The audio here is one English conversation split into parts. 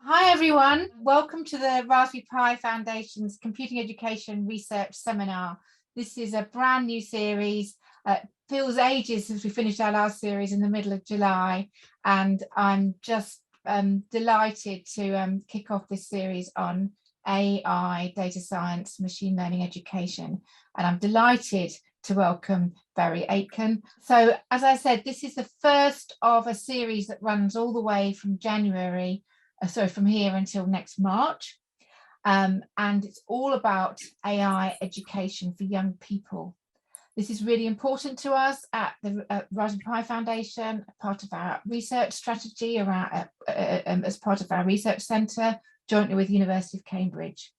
Hi everyone, welcome to the Raspberry Pi Foundation's Computing Education Research Seminar. This is a brand new series. Feels ages since we finished our last series in the middle of July, and I'm just delighted to kick off this series on AI, data science, machine learning education, and I'm delighted to welcome Mhairi Aitken. So as I said, this is the first of a series that runs all the way from from here until next March. And it's all about AI education for young people. This is really important to us at the Raspberry Pi Foundation, part of our research strategy around, as part of our research centre, jointly with University of Cambridge.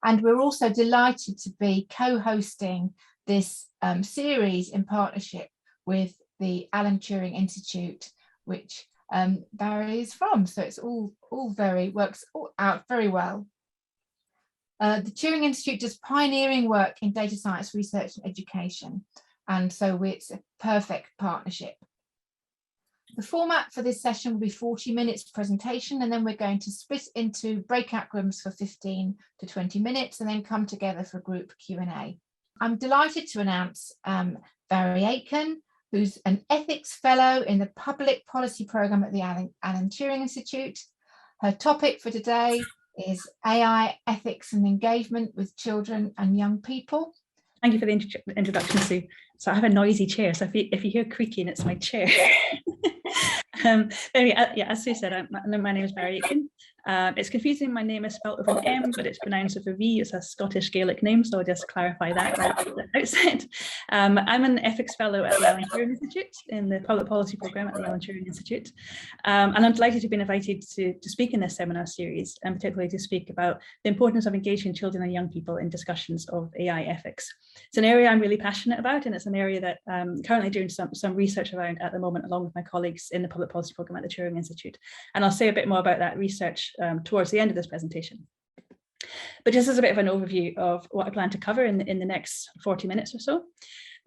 And we're also delighted to be co-hosting this series in partnership with the Alan Turing Institute, which Mhairi is from, so it's all works out very well. The Turing Institute does pioneering work in data science research and education, and so it's a perfect partnership. The format for this session will be 40 minutes presentation, and then we're going to split into breakout rooms for 15 to 20 minutes and then come together for group Q&A. I'm delighted to announce Mhairi Aitken, who's an ethics fellow in the public policy program at the Alan Turing Institute. Her topic for today is AI ethics and engagement with children and young people. Thank you for the introduction, Sue. So I have a noisy chair, so if you hear creaking, it's my chair. Anyway, as Sue said, my name is Mhairi Aitken. It's confusing, my name is spelled with an M, but it's pronounced with a V. It's a Scottish Gaelic name, so I'll just clarify that right at the outset. I'm an ethics fellow at the Alan Turing Institute in the public policy program at the Alan Turing Institute. And I'm delighted to be invited to speak in this seminar series, and particularly to speak about the importance of engaging children and young people in discussions of AI ethics. It's an area I'm really passionate about, and it's an area that I'm currently doing some research around at the moment, along with my colleagues in the public policy program at the Turing Institute. And I'll say a bit more about that research towards the end of this presentation. But just as a bit of an overview of what I plan to cover in the next 40 minutes or so,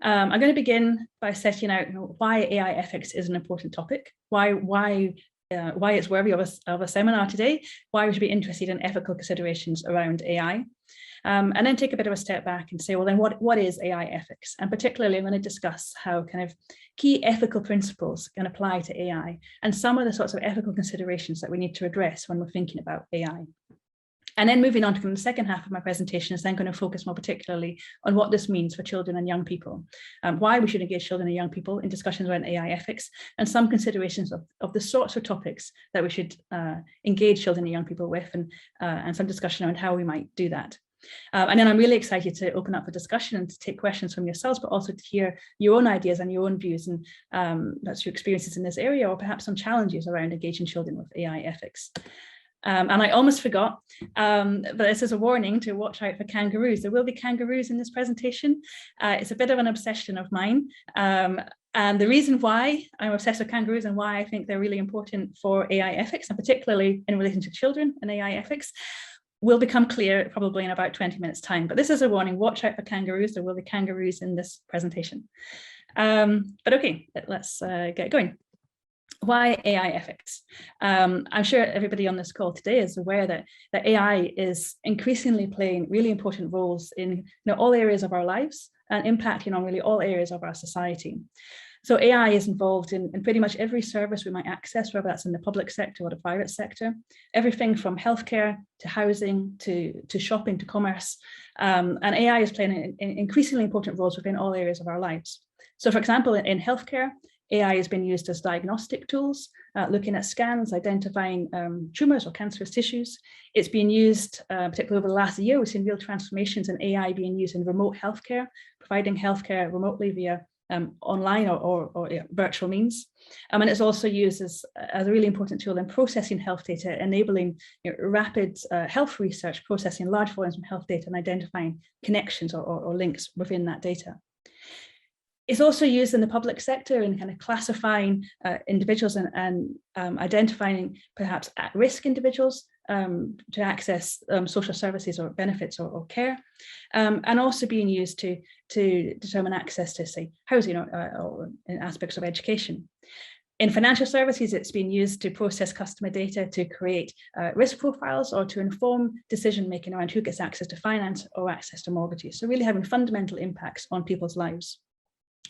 I'm going to begin by setting out why AI ethics is an important topic, why it's worthy of a seminar today, why we should be interested in ethical considerations around AI. And then take a bit of a step back and say, well, then what is AI ethics? And particularly, I'm going to discuss how kind of key ethical principles can apply to AI and some of the sorts of ethical considerations that we need to address when we're thinking about AI. And then moving on to the second half of my presentation is then going to focus more particularly on what this means for children and young people, why we should engage children and young people in discussions around AI ethics, and some considerations of the sorts of topics that we should engage children and young people with, and some discussion around how we might do that. And then I'm really excited to open up the discussion and to take questions from yourselves, but also to hear your own ideas and your own views, and that's your experiences in this area, or perhaps some challenges around engaging children with AI ethics. And I almost forgot, but this is a warning to watch out for kangaroos. There will be kangaroos in this presentation. It's a bit of an obsession of mine. And the reason why I'm obsessed with kangaroos and why I think they're really important for AI ethics, and particularly in relation to children and AI ethics, will become clear probably in about 20 minutes time. But this is a warning, watch out for kangaroos. There will be kangaroos in this presentation. But okay, let's get going. Why AI ethics? I'm sure everybody on this call today is aware that AI is increasingly playing really important roles in all areas of our lives and impacting on really all areas of our society. So AI is involved in pretty much every service we might access, whether that's in the public sector or the private sector, everything from healthcare to housing to shopping to commerce. And AI is playing increasingly important roles within all areas of our lives. So for example, in healthcare, AI has been used as diagnostic tools, looking at scans, identifying tumours or cancerous tissues. It's been used, particularly over the last year, we've seen real transformations in AI being used in remote healthcare, providing healthcare remotely via online or virtual means. And it's also used as a really important tool in processing health data, enabling rapid health research, processing large volumes of health data and identifying connections or links within that data. It's also used in the public sector in kind of classifying individuals and identifying perhaps at-risk individuals to access social services or benefits or care, and also being used to determine access to, say, housing or in aspects of education. In financial services, it's been used to process customer data to create risk profiles or to inform decision-making around who gets access to finance or access to mortgages. So really having fundamental impacts on people's lives.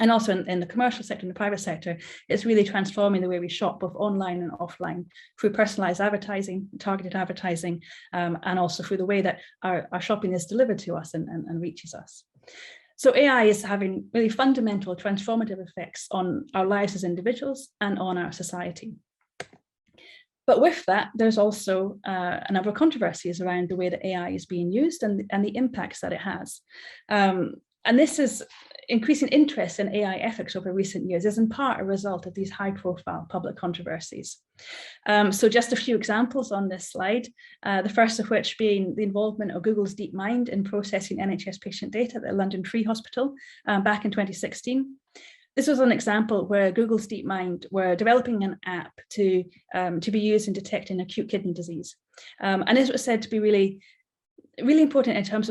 And also in the commercial sector, in the private sector, it's really transforming the way we shop both online and offline through personalized advertising, targeted advertising, and also through the way that our shopping is delivered to us and reaches us. So AI is having really fundamental transformative effects on our lives as individuals and on our society. But with that, there's also a number of controversies around the way that AI is being used and the impacts that it has. And this is increasing interest in AI ethics over recent years is in part a result of these high-profile public controversies. So just a few examples on this slide, the first of which being the involvement of Google's DeepMind in processing NHS patient data at the London Tree Hospital back in 2016. This was an example where Google's DeepMind were developing an app to be used in detecting acute kidney disease. And this was said to be really important in terms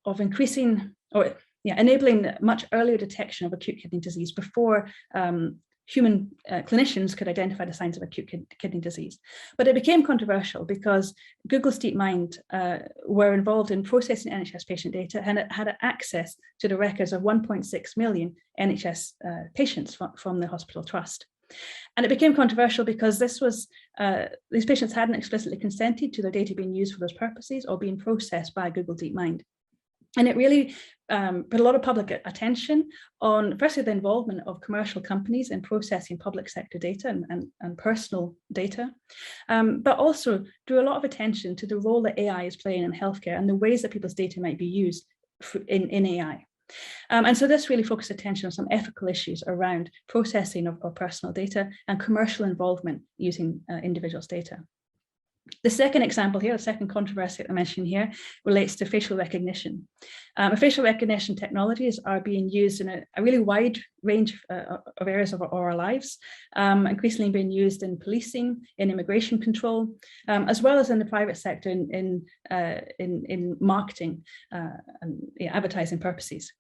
of increasing or enabling much earlier detection of acute kidney disease before human clinicians could identify the signs of acute kidney disease. But it became controversial because Google's DeepMind were involved in processing NHS patient data and it had access to the records of 1.6 million NHS patients from the hospital trust. And it became controversial because these patients hadn't explicitly consented to their data being used for those purposes or being processed by Google DeepMind. And it really put a lot of public attention on, firstly, the involvement of commercial companies in processing public sector data and personal data, but also drew a lot of attention to the role that AI is playing in healthcare and the ways that people's data might be used in AI. And so this really focused attention on some ethical issues around processing of personal data and commercial involvement using individuals' data. The second example here, the second controversy that I mentioned here, relates to facial recognition. Facial recognition technologies are being used in a really wide range of areas of our lives, increasingly being used in policing, in immigration control, as well as in the private sector in marketing and advertising purposes.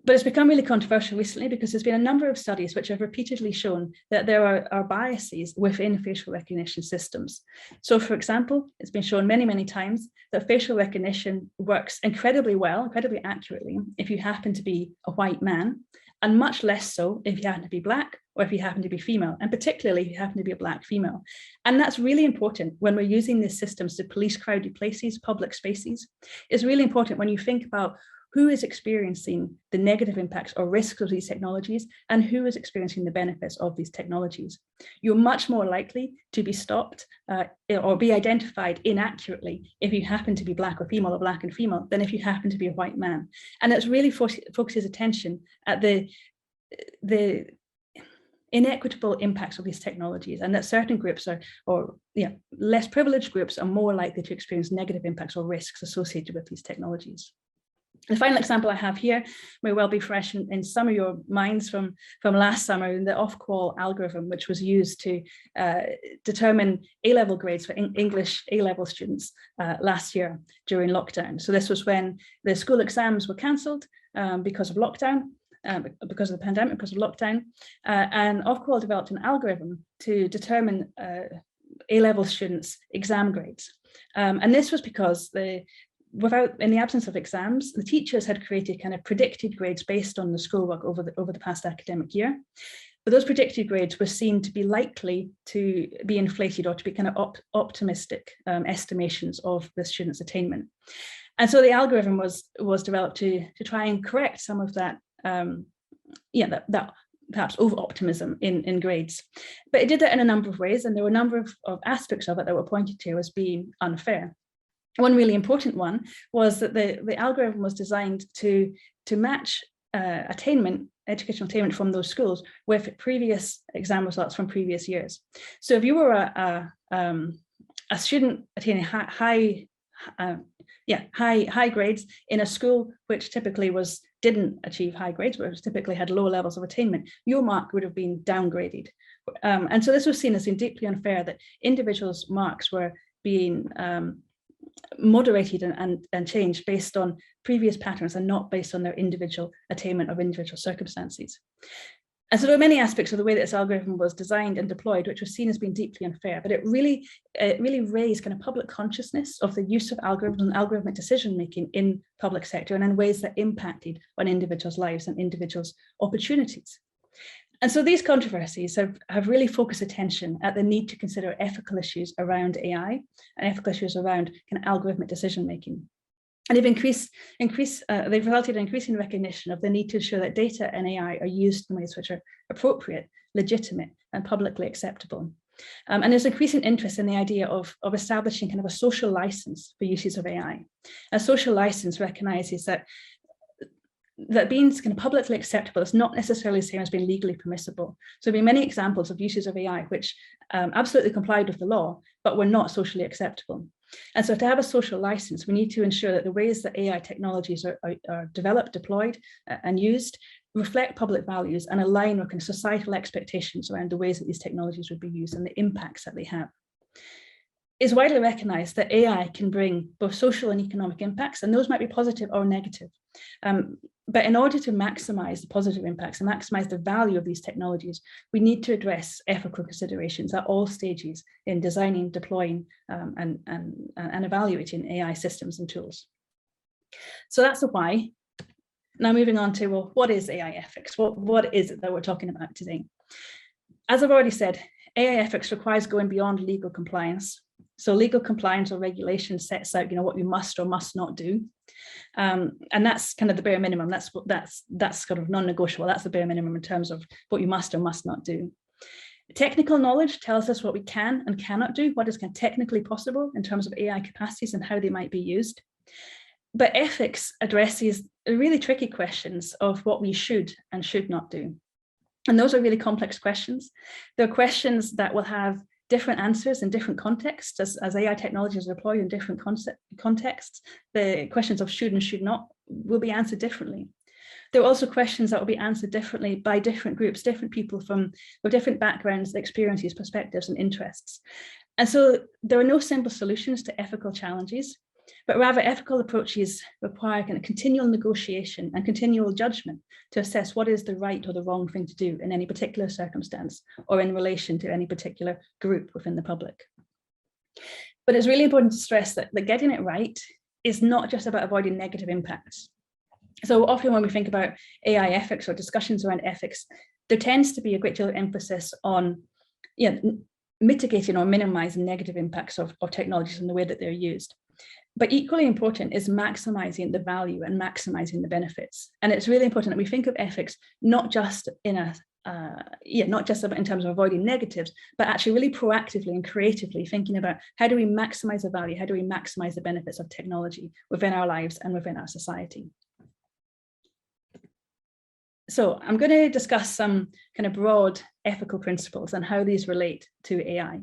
But it's become really controversial recently because there's been a number of studies which have repeatedly shown that there are biases within facial recognition systems. So, for example, it's been shown many, many times that facial recognition works incredibly well, incredibly accurately, if you happen to be a white man, and much less so if you happen to be Black or if you happen to be female, and particularly if you happen to be a Black female. And that's really important when we're using these systems to police crowded places, public spaces. It's really important when you think about who is experiencing the negative impacts or risks of these technologies and who is experiencing the benefits of these technologies. You're much more likely to be stopped or be identified inaccurately if you happen to be Black or female or Black and female than if you happen to be a white man. And that's really focuses attention at the inequitable impacts of these technologies, and that certain groups less privileged groups are more likely to experience negative impacts or risks associated with these technologies. The final example I have here may well be fresh in some of your minds from last summer, in the off-call algorithm, which was used to determine A-level grades for English A-level students last year during lockdown. So this was when the school exams were cancelled because of lockdown, because of the pandemic, because of lockdown, and off-call developed an algorithm to determine A-level students' exam grades. And this was because in the absence of exams, the teachers had created kind of predicted grades based on the schoolwork over the past academic year. But those predicted grades were seen to be likely to be inflated or to be kind of optimistic estimations of the students' attainment. And so the algorithm was developed to try and correct some of that, that perhaps over-optimism in grades. But it did that in a number of ways, and there were a number of aspects of it that were pointed to as being unfair. One really important one was that the algorithm was designed to match educational attainment from those schools with previous exam results from previous years. So if you were a student attaining high grades in a school which typically didn't achieve high grades, which typically had low levels of attainment, your mark would have been downgraded. And so this was seen as being deeply unfair, that individuals' marks were being moderated and changed based on previous patterns and not based on their individual attainment of individual circumstances. And so there are many aspects of the way that this algorithm was designed and deployed, which was seen as being deeply unfair, but it really raised kind of public consciousness of the use of algorithms and algorithmic decision-making in public sector and in ways that impacted on individuals' lives and individuals' opportunities. And so these controversies have really focused attention at the need to consider ethical issues around AI and ethical issues around kind of algorithmic decision-making. And they've resulted in increasing recognition of the need to ensure that data and AI are used in ways which are appropriate, legitimate, and publicly acceptable. And there's increasing interest in the idea of establishing kind of a social license for uses of AI. A social license recognizes that being kind of publicly acceptable is not necessarily the same as being legally permissible. So there have been many examples of uses of AI which absolutely complied with the law, but were not socially acceptable. And so to have a social license, we need to ensure that the ways that AI technologies are developed, deployed, and used reflect public values and align with kind of societal expectations around the ways that these technologies would be used and the impacts that they have. It's widely recognized that AI can bring both social and economic impacts, and those might be positive or negative. But in order to maximize the positive impacts and maximize the value of these technologies, we need to address ethical considerations at all stages in designing, deploying, and evaluating AI systems and tools. So that's the why. Now moving on to, well, what is AI ethics? What is it that we're talking about today? As I've already said, AI ethics requires going beyond legal compliance. So legal compliance or regulation sets out, what you must or must not do. And that's kind of the bare minimum. That's kind of non-negotiable. That's the bare minimum in terms of what you must or must not do. Technical knowledge tells us what we can and cannot do, what is kind of technically possible in terms of AI capacities and how they might be used. But ethics addresses really tricky questions of what we should and should not do. And those are really complex questions. They're questions that will have different answers in different contexts as AI technologies are deployed in different contexts. The questions of should and should not will be answered differently. There are also questions that will be answered differently by different groups, different people with different backgrounds, experiences, perspectives, and interests. And so there are no simple solutions to ethical challenges, but rather ethical approaches require kind of continual negotiation and continual judgment to assess what is the right or the wrong thing to do in any particular circumstance or in relation to any particular group within the public. But it's really important to stress that getting it right is not just about avoiding negative impacts. So often when we think about AI ethics or discussions around ethics, there tends to be a great deal of emphasis on mitigating or minimizing negative impacts of technologies and the way that they're used. But equally important is maximizing the value and maximizing the benefits. And it's really important that we think of ethics not just in terms of avoiding negatives, but actually really proactively and creatively thinking about how do we maximize the value, how do we maximize the benefits of technology within our lives and within our society. So I'm going to discuss some kind of broad ethical principles and how these relate to AI.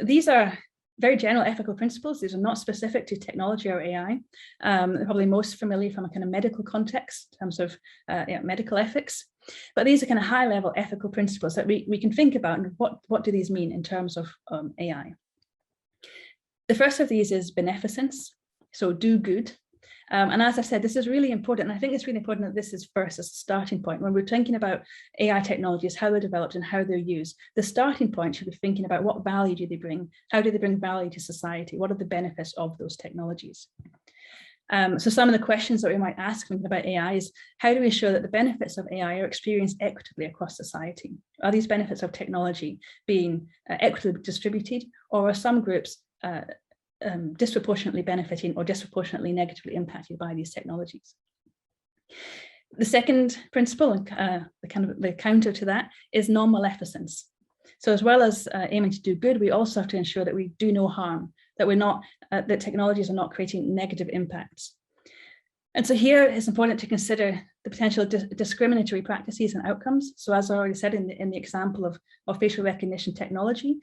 These are very general ethical principles. These are not specific to technology or AI. They're probably most familiar from a kind of medical context in terms of medical ethics. But these are kind of high level ethical principles that we can think about and what do these mean in terms of AI. The first of these is beneficence, so do good. And as I said, this is really important. And I think it's really important that this is first as a starting point. When we're thinking about AI technologies, how they're developed and how they're used, the starting point should be thinking about what value do they bring? How do they bring value to society? What are the benefits of those technologies? So some of the questions that we might ask thinking about AI is, how do we ensure that the benefits of AI are experienced equitably across society? Are these benefits of technology being equitably distributed, or are some groups disproportionately benefiting or disproportionately negatively impacted by these technologies? The second principle, the counter to that, is non-maleficence. So as well as aiming to do good, we also have to ensure that we do no harm, that we're not that technologies are not creating negative impacts. And so here it's important to consider the potential discriminatory practices and outcomes. So as I already said in the example of facial recognition technology,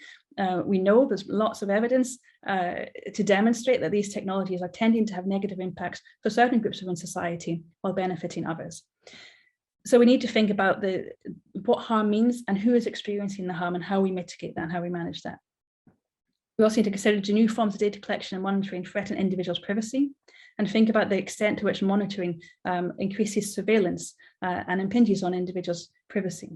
we know there's lots of evidence to demonstrate that these technologies are tending to have negative impacts for certain groups within society while benefiting others. So we need to think about what harm means and who is experiencing the harm and how we mitigate that and how we manage that. We also need to consider do new forms of data collection and monitoring threaten individuals' privacy. and think about the extent to which monitoring increases surveillance and impinges on individuals' privacy.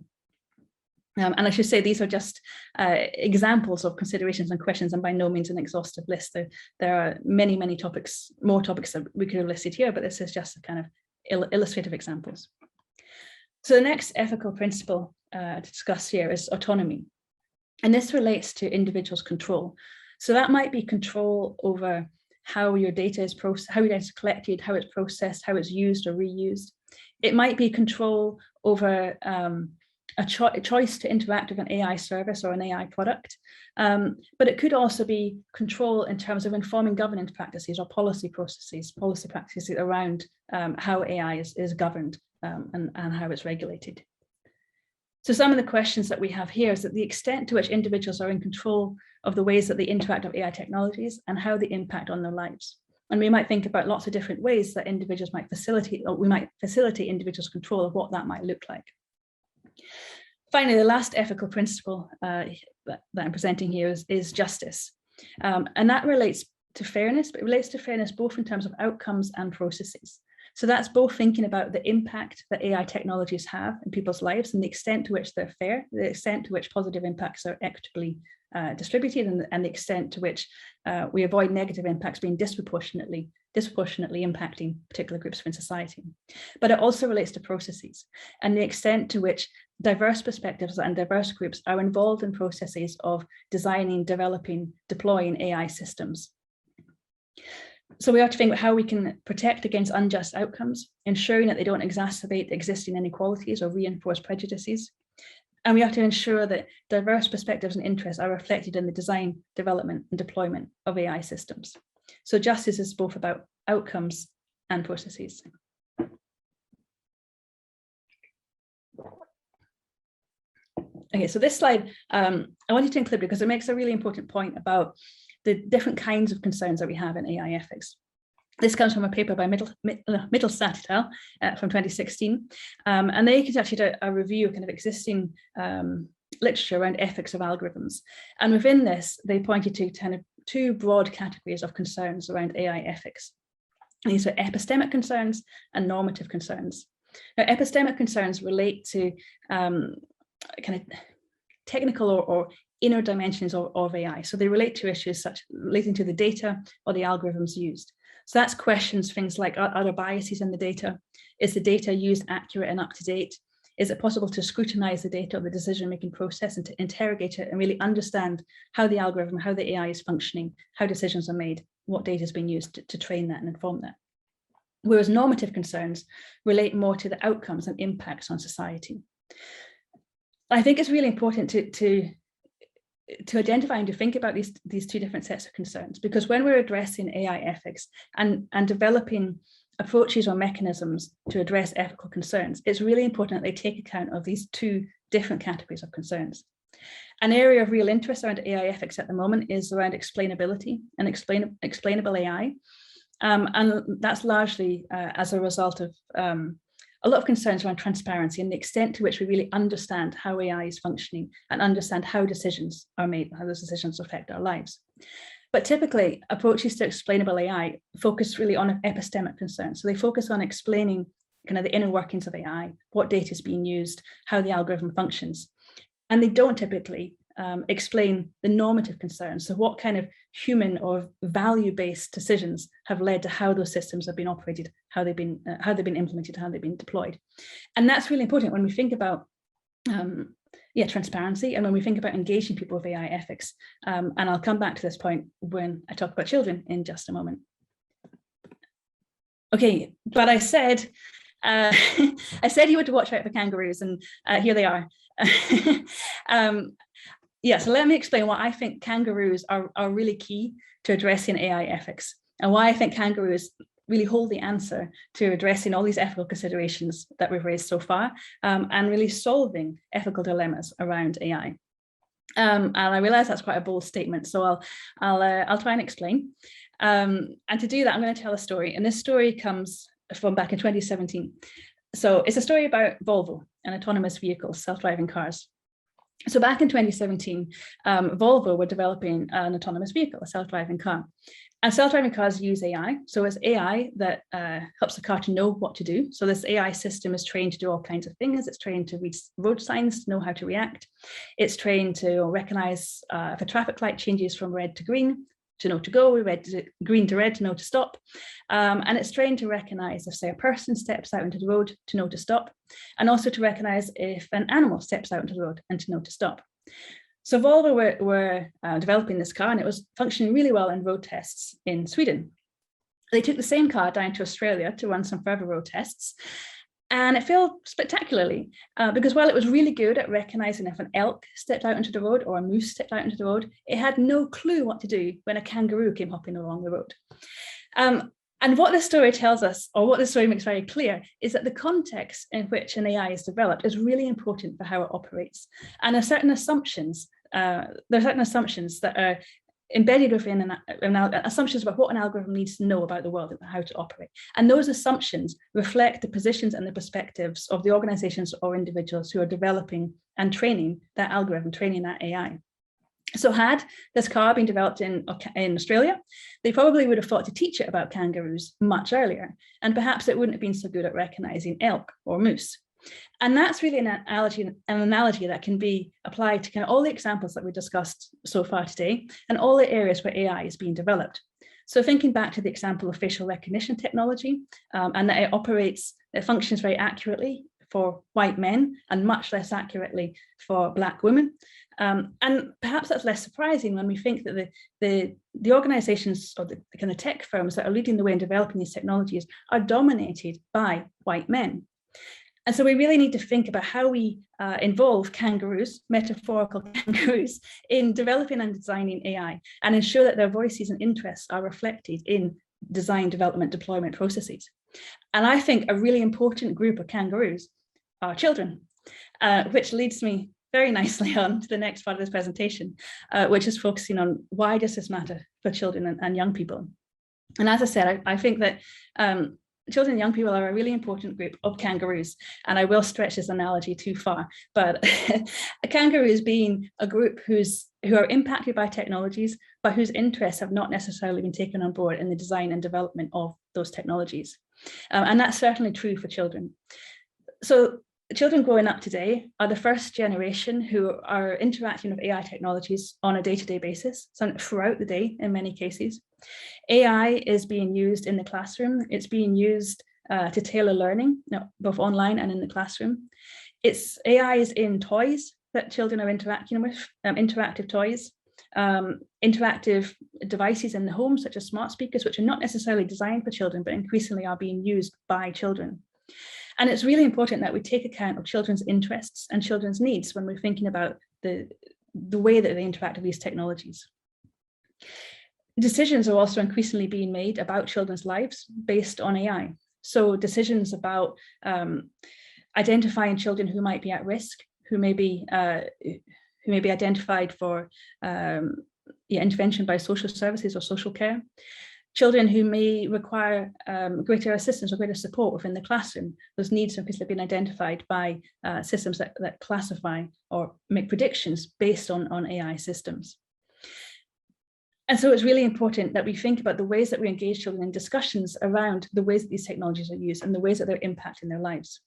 And I should say these are just examples of considerations and questions, and by no means an exhaustive list. There are many, many topics, more topics that we could have listed here, but this is just a kind of illustrative examples. So the next ethical principle to discuss here is autonomy. And this relates to individuals' control. So that might be control over how your data is how your data is collected, how it's processed, how it's used or reused. It might be control over a choice to interact with an AI service or an AI product, but it could also be control in terms of informing governance practices or policy practices around how AI is governed and how it's regulated. So some of the questions that we have here is that the extent to which individuals are in control of the ways that they interact with AI technologies and how they impact on their lives. And we might think about lots of different ways that individuals might facilitate, or we might facilitate individuals' control of what that might look like. Finally, the last ethical principle that I'm presenting here is justice. And that relates to fairness, but it relates to fairness both in terms of outcomes and processes. So that's both thinking about the impact that AI technologies have in people's lives and the extent to which they're fair, the extent to which positive impacts are equitably distributed, and the extent to which we avoid negative impacts being disproportionately impacting particular groups in society. But it also relates to processes and the extent to which diverse perspectives and diverse groups are involved in processes of designing, developing, deploying AI systems. So we have to think about how we can protect against unjust outcomes, ensuring that they don't exacerbate existing inequalities or reinforce prejudices. And we have to ensure that diverse perspectives and interests are reflected in the design, development, and deployment of AI systems. So justice is both about outcomes and processes. Okay, so this slide I wanted to include because it makes a really important point about the different kinds of concerns that we have in AI ethics. This comes from a paper by Mittelstadt et al. From 2016, and they conducted a review of kind of existing literature around ethics of algorithms. And within this, they pointed to kind of two broad categories of concerns around AI ethics. And these are epistemic concerns and normative concerns. Now, epistemic concerns relate to kind of technical or inner dimensions of AI. So they relate to issues relating to the data or the algorithms used. So that's questions, things like, are there biases in the data? Is the data used accurate and up to date? Is it possible to scrutinize the data or the decision-making process and to interrogate it and really understand how the algorithm, how the AI is functioning, how decisions are made, what data is being used to train that and inform that? Whereas normative concerns relate more to the outcomes and impacts on society. I think it's really important to identify and to think about these two different sets of concerns, because when we're addressing AI ethics and developing approaches or mechanisms to address ethical concerns, it's really important that they take account of these two different categories of concerns. An area of real interest around AI ethics at the moment is around explainability and explainable AI. And that's largely as a result of a lot of concerns around transparency and the extent to which we really understand how AI is functioning and understand how decisions are made, how those decisions affect our lives. But typically, approaches to explainable AI focus really on epistemic concerns. So they focus on explaining kind of the inner workings of AI, what data is being used, how the algorithm functions. And they don't typically explain the normative concerns. So what kind of human or value-based decisions have led to how those systems have been operated, how they've been implemented, how they've been deployed. And that's really important when we think about transparency and when we think about engaging people with AI ethics. And I'll come back to this point when I talk about children in just a moment. Okay, but I said you were to watch out for kangaroos, and here they are. So let me explain why I think kangaroos are really key to addressing AI ethics, and why I think kangaroos really hold the answer to addressing all these ethical considerations that we've raised so far, and really solving ethical dilemmas around AI. And I realize that's quite a bold statement, so I'll try and explain. And to do that, I'm going to tell a story, and this story comes from back in 2017. So it's a story about Volvo and autonomous vehicles, self-driving cars. So back in 2017, Volvo were developing an autonomous vehicle, a self-driving car. And self-driving cars use AI. So it's AI that helps the car to know what to do. So this AI system is trained to do all kinds of things. It's trained to read road signs, to know how to react. It's trained to recognize if a traffic light changes from red to green, to know to go, green to red, to know to stop. And it's trained to recognize if, say, a person steps out into the road, to know to stop, and also to recognize if an animal steps out into the road and to know to stop. So Volvo were developing this car, and it was functioning really well in road tests in Sweden. They took the same car down to Australia to run some further road tests, and it failed spectacularly because while it was really good at recognizing if an elk stepped out into the road or a moose stepped out into the road, it had no clue what to do when a kangaroo came hopping along the road. And what this story tells us, or what this story makes very clear, is that the context in which an AI is developed is really important for how it operates. And there are certain assumptions that are embedded within assumptions about what an algorithm needs to know about the world and how to operate. And those assumptions reflect the positions and the perspectives of the organizations or individuals who are developing and training that algorithm, training that AI. So had this car been developed in Australia, they probably would have thought to teach it about kangaroos much earlier, and perhaps it wouldn't have been so good at recognizing elk or moose. And that's really an analogy that can be applied to kind of all the examples that we discussed so far today and all the areas where AI is being developed. So thinking back to the example of facial recognition technology, and that it functions very accurately for white men and much less accurately for Black women. And perhaps that's less surprising when we think that the organizations or the kind of tech firms that are leading the way in developing these technologies are dominated by white men. And so we really need to think about how we involve kangaroos, metaphorical kangaroos, in developing and designing AI and ensure that their voices and interests are reflected in design, development, deployment processes. And I think a really important group of kangaroos are children, which leads me very nicely on to the next part of this presentation, which is focusing on why does this matter for children and young people. And as I said, I think that children and young people are a really important group of kangaroos, and I will stretch this analogy too far, but kangaroos being a group who are impacted by technologies, but whose interests have not necessarily been taken on board in the design and development of those technologies. And that's certainly true for children. So children growing up today are the first generation who are interacting with AI technologies on a day-to-day basis, so throughout the day in many cases. AI is being used in the classroom. It's being used to tailor learning, both online and in the classroom. AI is in toys that children are interacting with, interactive toys, interactive devices in the home, such as smart speakers, which are not necessarily designed for children, but increasingly are being used by children. And it's really important that we take account of children's interests and children's needs when we're thinking about the way that they interact with these technologies. Decisions are also increasingly being made about children's lives based on AI. So decisions about identifying children who might be at risk, who may be identified for intervention by social services or social care, children who may require greater assistance or greater support within the classroom. Those needs have been identified by systems that classify or make predictions based on AI systems. And so it's really important that we think about the ways that we engage children in discussions around the ways that these technologies are used and the ways that they're impacting their lives.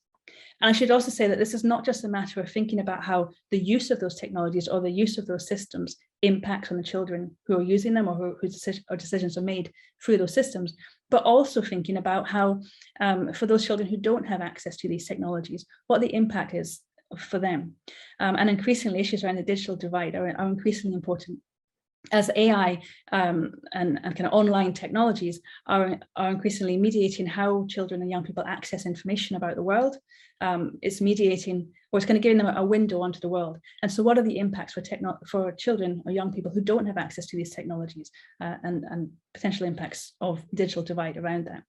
And I should also say that this is not just a matter of thinking about how the use of those technologies or the use of those systems impacts on the children who are using them or whose decisions are made through those systems, but also thinking about how, for those children who don't have access to these technologies, what the impact is for them. And increasingly, issues around the digital divide are increasingly important, as AI and kind of online technologies are increasingly mediating how children and young people access information about the world. It's mediating, or it's kind of giving them a window onto the world. And so what are the impacts for children or young people who don't have access to these technologies and potential impacts of digital divide around that?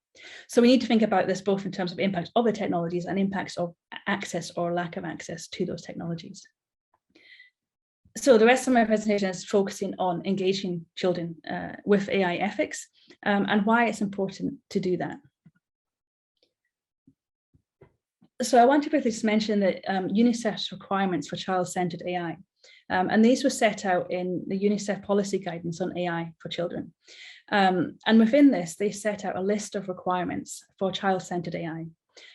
So we need to think about this both in terms of impacts of the technologies and impacts of access or lack of access to those technologies. So the rest of my presentation is focusing on engaging children with AI ethics and why it's important to do that. So I want to briefly just mention that UNICEF's requirements for child-centered AI. And these were set out in the UNICEF policy guidance on AI for children. And within this, they set out a list of requirements for child-centered AI.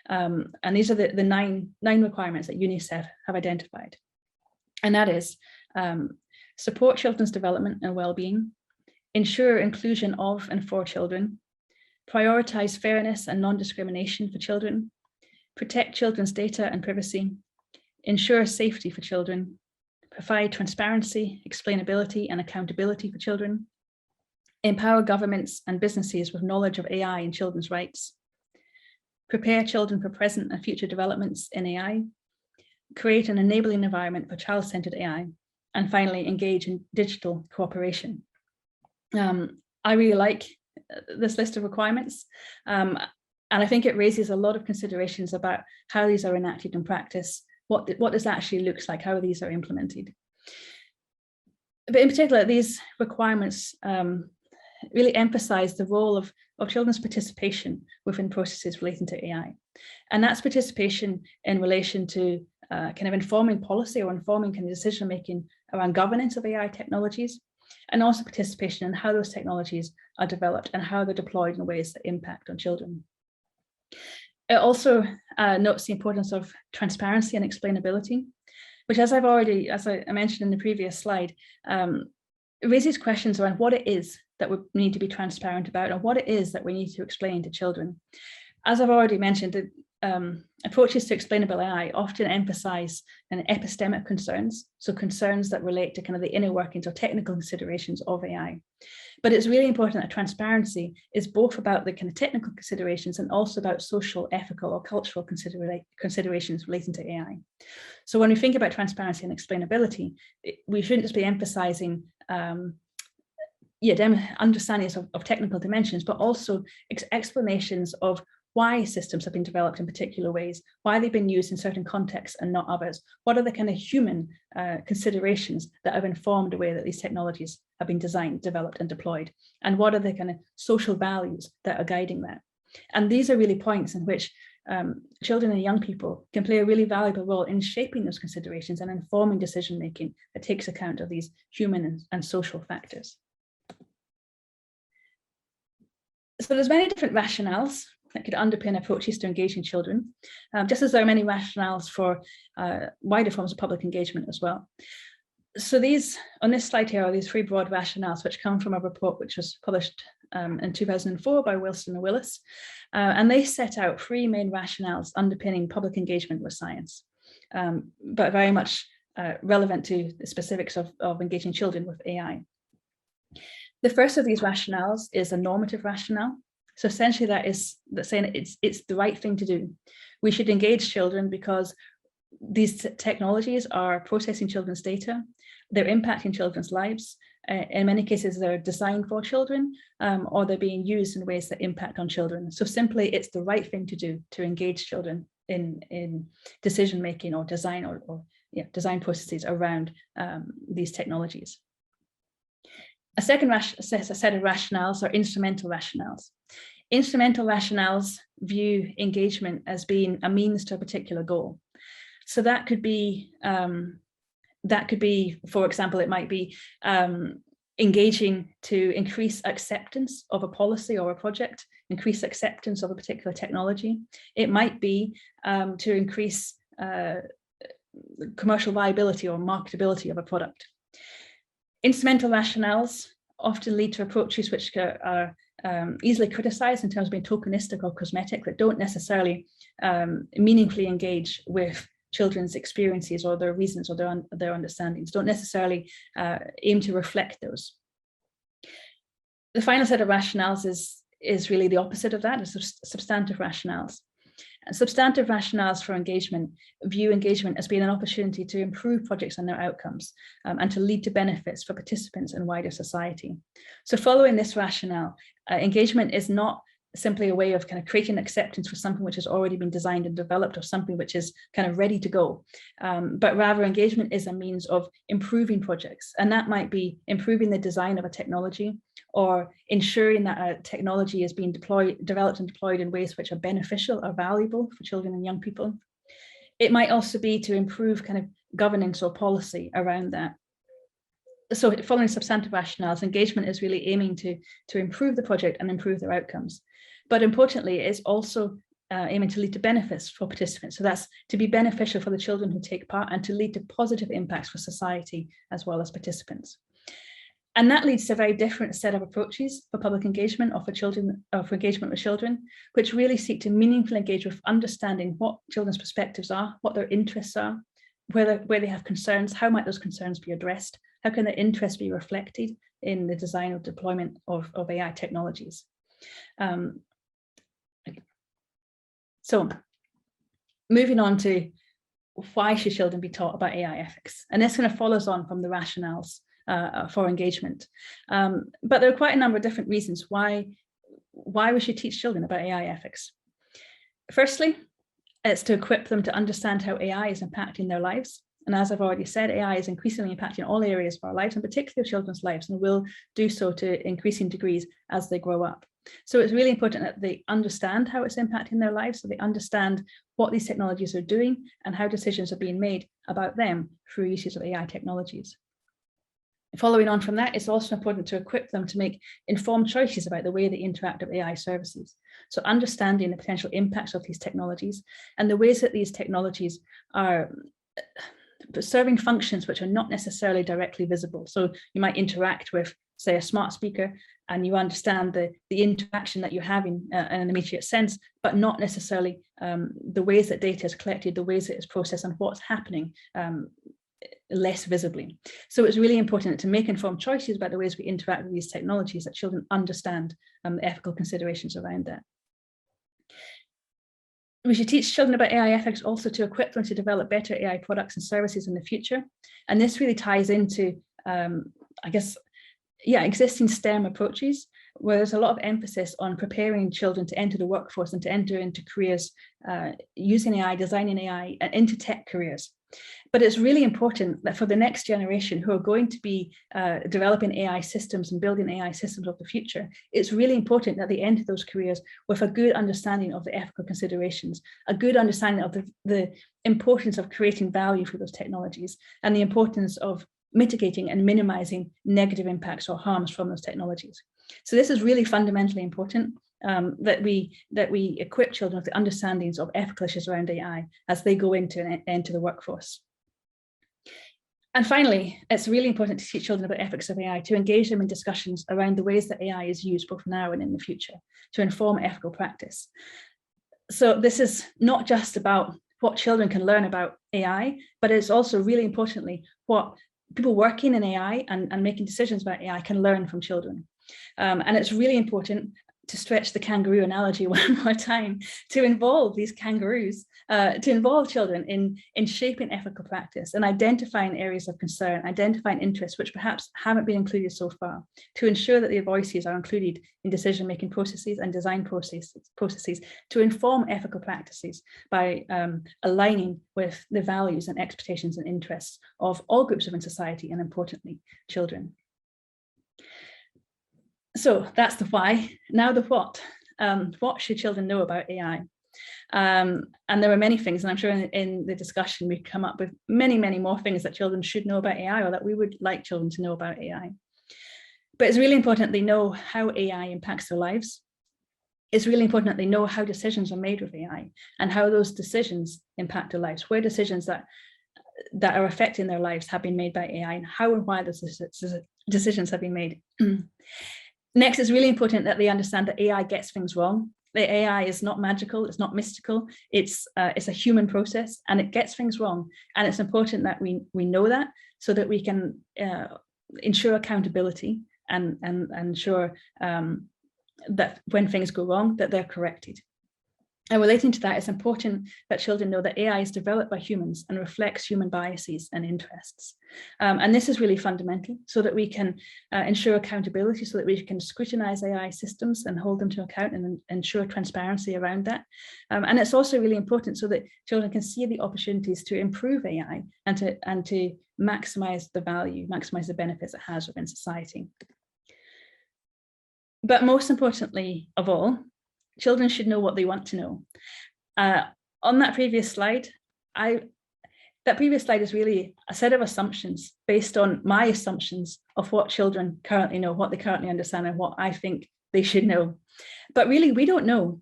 And these are the nine requirements that UNICEF have identified. And that is support children's development and well-being, ensure inclusion of and for children, prioritize fairness and non-discrimination for children, protect children's data and privacy, ensure safety for children, provide transparency, explainability, and accountability for children, empower governments and businesses with knowledge of AI and children's rights, prepare children for present and future developments in AI, create an enabling environment for child-centered AI, and finally, engage in digital cooperation. I really like this list of requirements, and I think it raises a lot of considerations about how these are enacted in practice, what this actually looks like, how these are implemented. But in particular, these requirements really emphasize the role of children's participation within processes relating to AI. And that's participation in relation to kind of informing policy or informing kind of decision-making around governance of AI technologies, and also participation in how those technologies are developed and how they're deployed in ways that impact on children. It also notes the importance of transparency and explainability, which, as I mentioned in the previous slide, raises questions around what it is that we need to be transparent about and what it is that we need to explain to children. As I've already mentioned, approaches to explainable AI often emphasize epistemic concerns, so concerns that relate to kind of the inner workings or technical considerations of AI. But it's really important that transparency is both about the kind of technical considerations and also about social, ethical, or cultural considerations relating to AI. So when we think about transparency and explainability, we shouldn't just be emphasizing understandings of technical dimensions, but also explanations of why systems have been developed in particular ways, why they've been used in certain contexts and not others. What are the kind of human considerations that have informed the way that these technologies have been designed, developed, and deployed? And what are the kind of social values that are guiding that? And these are really points in which children and young people can play a really valuable role in shaping those considerations and informing decision-making that takes account of these human and social factors. So there's many different rationales that could underpin approaches to engaging children, just as there are many rationales for wider forms of public engagement as well. So these, on this slide here, are these three broad rationales which come from a report which was published in 2004 by Wilson and Willis. And they set out three main rationales underpinning public engagement with science, but very much relevant to the specifics of engaging children with AI. The first of these rationales is a normative rationale. So essentially that's saying it's the right thing to do. We should engage children because these technologies are processing children's data, they're impacting children's lives. In many cases, they're designed for children, or they're being used in ways that impact on children. So simply, it's the right thing to do to engage children in decision-making or design design processes around these technologies. A second set of rationales are instrumental rationales. Instrumental rationales view engagement as being a means to a particular goal. So that could be, for example, it might be engaging to increase acceptance of a policy or a project, increase acceptance of a particular technology. It might be to increase commercial viability or marketability of a product. Instrumental rationales often lead to approaches which are easily criticized in terms of being tokenistic or cosmetic, that don't necessarily meaningfully engage with children's experiences or their reasons or their understandings, don't necessarily aim to reflect those. The final set of rationales is really the opposite of that, is substantive rationales. And substantive rationales for engagement view engagement as being an opportunity to improve projects and their outcomes, and to lead to benefits for participants and wider society. So following this rationale, engagement is not simply a way of kind of creating acceptance for something which has already been designed and developed, or something which is kind of ready to go, but rather engagement is a means of improving projects. And that might be improving the design of a technology, or ensuring that a technology is being developed and deployed in ways which are beneficial or valuable for children and young people. It might also be to improve kind of governance or policy around that. So following substantive rationales, engagement is really aiming to improve the project and improve their outcomes. But importantly, it's also aiming to lead to benefits for participants. So that's to be beneficial for the children who take part and to lead to positive impacts for society as well as participants. And that leads to a very different set of approaches for public engagement or for children, or for engagement with children, which really seek to meaningfully engage with understanding what children's perspectives are, what their interests are, where they have concerns, how might those concerns be addressed, how can their interests be reflected in the design or deployment of AI technologies. So moving on to why should children be taught about AI ethics? And this kind of follows on from the rationales for engagement. But there are quite a number of different reasons why we should teach children about AI ethics. Firstly, it's to equip them to understand how AI is impacting their lives. And as I've already said, AI is increasingly impacting all areas of our lives, and particularly children's lives, and will do so to increasing degrees as they grow up. So it's really important that they understand how it's impacting their lives, so they understand what these technologies are doing and how decisions are being made about them through uses of AI technologies. Following on from that, it's also important to equip them to make informed choices about the way they interact with AI services. So understanding the potential impacts of these technologies and the ways that these technologies are serving functions which are not necessarily directly visible. So you might interact with, say, a smart speaker, and you understand the interaction that you have in an immediate sense, but not necessarily the ways that data is collected, the ways it is processed, and what's happening less visibly. So it's really important to make informed choices about the ways we interact with these technologies, that children understand the ethical considerations around that. We should teach children about AI ethics also to equip them to develop better AI products and services in the future. And this really ties into, I guess, existing STEM approaches, where there's a lot of emphasis on preparing children to enter the workforce and to enter into careers using AI, designing AI, and into tech careers. But it's really important that for the next generation who are going to be developing AI systems and building AI systems of the future, it's really important that they enter those careers with a good understanding of the ethical considerations, a good understanding of the importance of creating value for those technologies, and the importance of mitigating and minimizing negative impacts or harms from those technologies. So this is really fundamentally important, that we equip children with the understandings of ethical issues around AI as they go into the workforce. And finally, it's really important to teach children about ethics of AI, to engage them in discussions around the ways that AI is used both now and in the future to inform ethical practice. So this is not just about what children can learn about AI, but it's also really importantly what people working in AI and making decisions about AI can learn from children. And it's really important, to stretch the kangaroo analogy one more time, to involve these kangaroos, to involve children in shaping ethical practice and identifying areas of concern, identifying interests which perhaps haven't been included so far, to ensure that their voices are included in decision-making processes and design processes to inform ethical practices by aligning with the values and expectations and interests of all groups within society, and importantly, children. So that's the why. Now the what. What should children know about AI? And there are many things, and I'm sure in the discussion we come up with many, many more things that children should know about AI, or that we would like children to know about AI. But it's really important they know how AI impacts their lives. It's really important that they know how decisions are made with AI and how those decisions impact their lives, where decisions that are affecting their lives have been made by AI, and how and why those decisions have been made. Next, it's really important that they understand that AI gets things wrong. The AI is not magical, it's not mystical, it's a human process, and it gets things wrong. And it's important that we know that, so that we can ensure accountability and ensure that when things go wrong, that they're corrected. And relating to that, it's important that children know that AI is developed by humans and reflects human biases and interests. And this is really fundamental, so that we can ensure accountability, so that we can scrutinize AI systems and hold them to account and ensure transparency around that. And it's also really important so that children can see the opportunities to improve AI and to maximize the value, maximize the benefits it has within society. But most importantly of all, children should know what they want to know. On that previous slide, that previous slide is really a set of assumptions based on my assumptions of what children currently know, what they currently understand, and what I think they should know. But really, we don't know.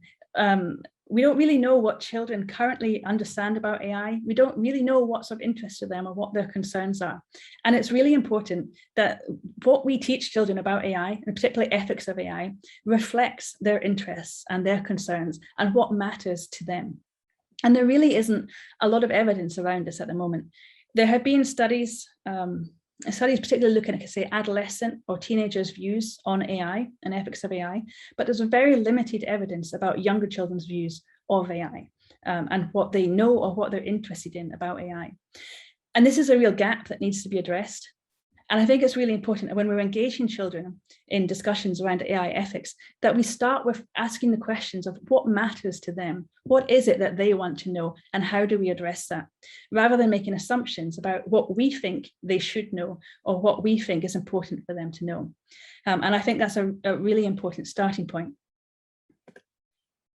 We don't really know what children currently understand about AI. We don't really know what's of interest to them or what their concerns are. And it's really important that what we teach children about AI, and particularly ethics of AI, reflects their interests and their concerns and what matters to them. And there really isn't a lot of evidence around this at the moment. There have been studies particularly looking at, say, adolescent or teenagers' views on AI and ethics of AI, but there's a very limited evidence about younger children's views of AI and what they know or what they're interested in about AI. And this is a real gap that needs to be addressed. And I think it's really important that when we're engaging children in discussions around AI ethics, that we start with asking the questions of what matters to them. What is it that they want to know, and how do we address that? Rather than making assumptions about what we think they should know or what we think is important for them to know. And I think that's a really important starting point.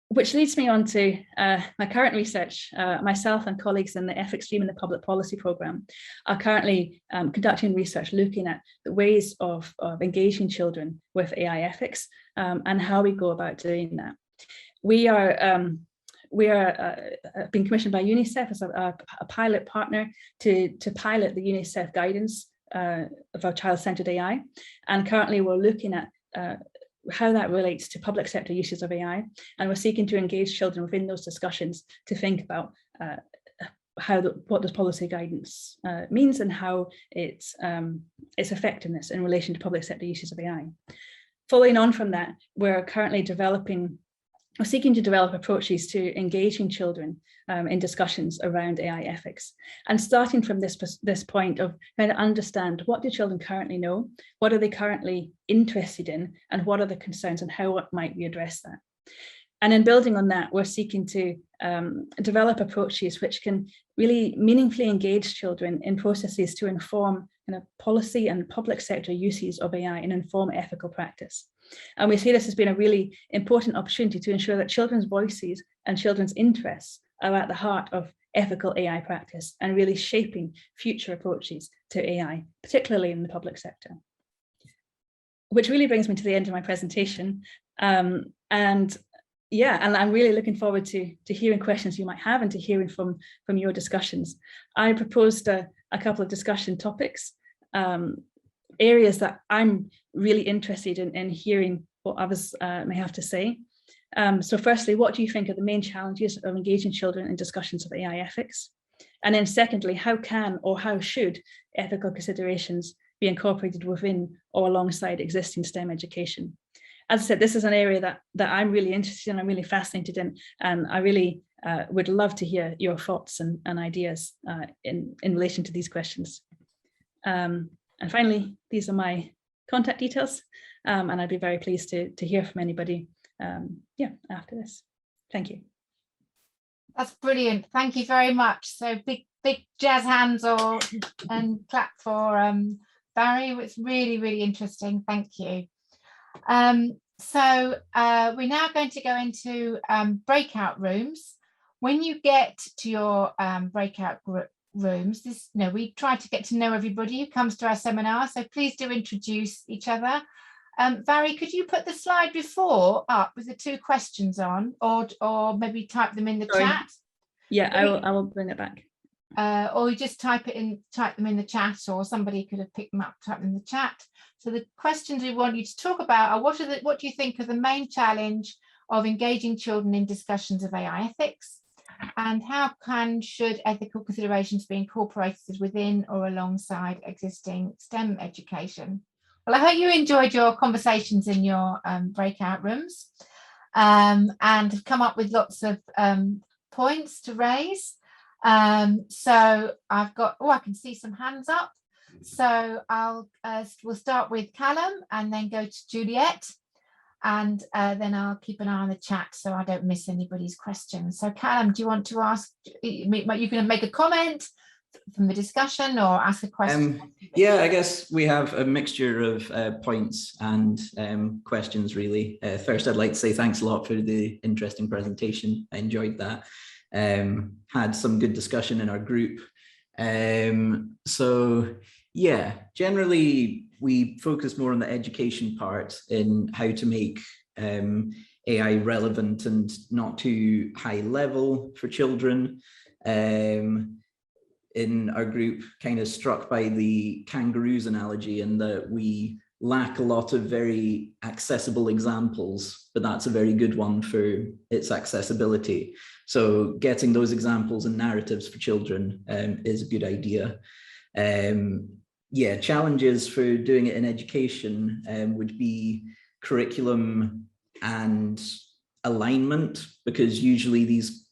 Which leads me on to my current research. Myself and colleagues in the ethics stream in the public policy programme are currently conducting research looking at the ways of engaging children with AI ethics and how we go about doing that. We are being commissioned by UNICEF as a pilot partner to pilot the UNICEF guidance of our child-centered AI, and currently we're looking at how that relates to public sector uses of AI, and we're seeking to engage children within those discussions to think about what this policy guidance means and how its effectiveness in relation to public sector uses of AI. Following on from that, we're currently seeking to develop approaches to engaging children in discussions around AI ethics, and starting from this point of trying to understand, what do children currently know, what are they currently interested in, and what are the concerns, and how might we address that. And in building on that, we're seeking to develop approaches which can really meaningfully engage children in processes to inform policy and public sector uses of AI and inform ethical practice. And we see this as being a really important opportunity to ensure that children's voices and children's interests are at the heart of ethical AI practice and really shaping future approaches to AI, particularly in the public sector. Which really brings me to the end of my presentation. And I'm really looking forward to hearing questions you might have and to hearing from your discussions. I proposed a couple of discussion topics, areas that I'm really interested in hearing what others may have to say. So firstly, what do you think are the main challenges of engaging children in discussions of AI ethics? And then secondly, how can or how should ethical considerations be incorporated within or alongside existing STEM education? As I said, this is an area that I'm really interested in, I'm really fascinated in, and I really would love to hear your thoughts and ideas in relation to these questions. And finally, these are my contact details, and I'd be very pleased to hear from anybody after this. Thank you. That's brilliant. Thank you very much. So big jazz hands and clap for Barry. It's really, really interesting. Thank you. So we're now going to go into breakout rooms. When you get to your breakout rooms, we try to get to know everybody who comes to our seminar, so please do introduce each other. Barry, could you put the slide before up with the two questions on, or maybe type them in the chat? Yeah, I will bring it back. Or you just type them in the chat, or somebody could have picked them up, type them in the chat. So the questions we want you to talk about are what do you think are the main challenge of engaging children in discussions of AI ethics, and how should ethical considerations be incorporated within or alongside existing STEM education? Well, I hope you enjoyed your conversations in your breakout rooms and have come up with lots of points to raise. So I've got, I can see some hands up. So we'll start with Callum and then go to Juliet, and then I'll keep an eye on the chat so I don't miss anybody's questions. So Callum, do you want to ask, you can make a comment from the discussion or ask a question? Yeah, I guess we have a mixture of points and questions really. First, I'd like to say thanks a lot for the interesting presentation. I enjoyed that. Had some good discussion in our group So yeah, generally we focus more on the education part in how to make AI relevant and not too high level for children. In our group, kind of struck by the kangaroos analogy, in that we lack a lot of very accessible examples, but that's a very good one for its accessibility. So getting those examples and narratives for children is a good idea. Yeah, challenges for doing it in education would be curriculum and alignment, because usually these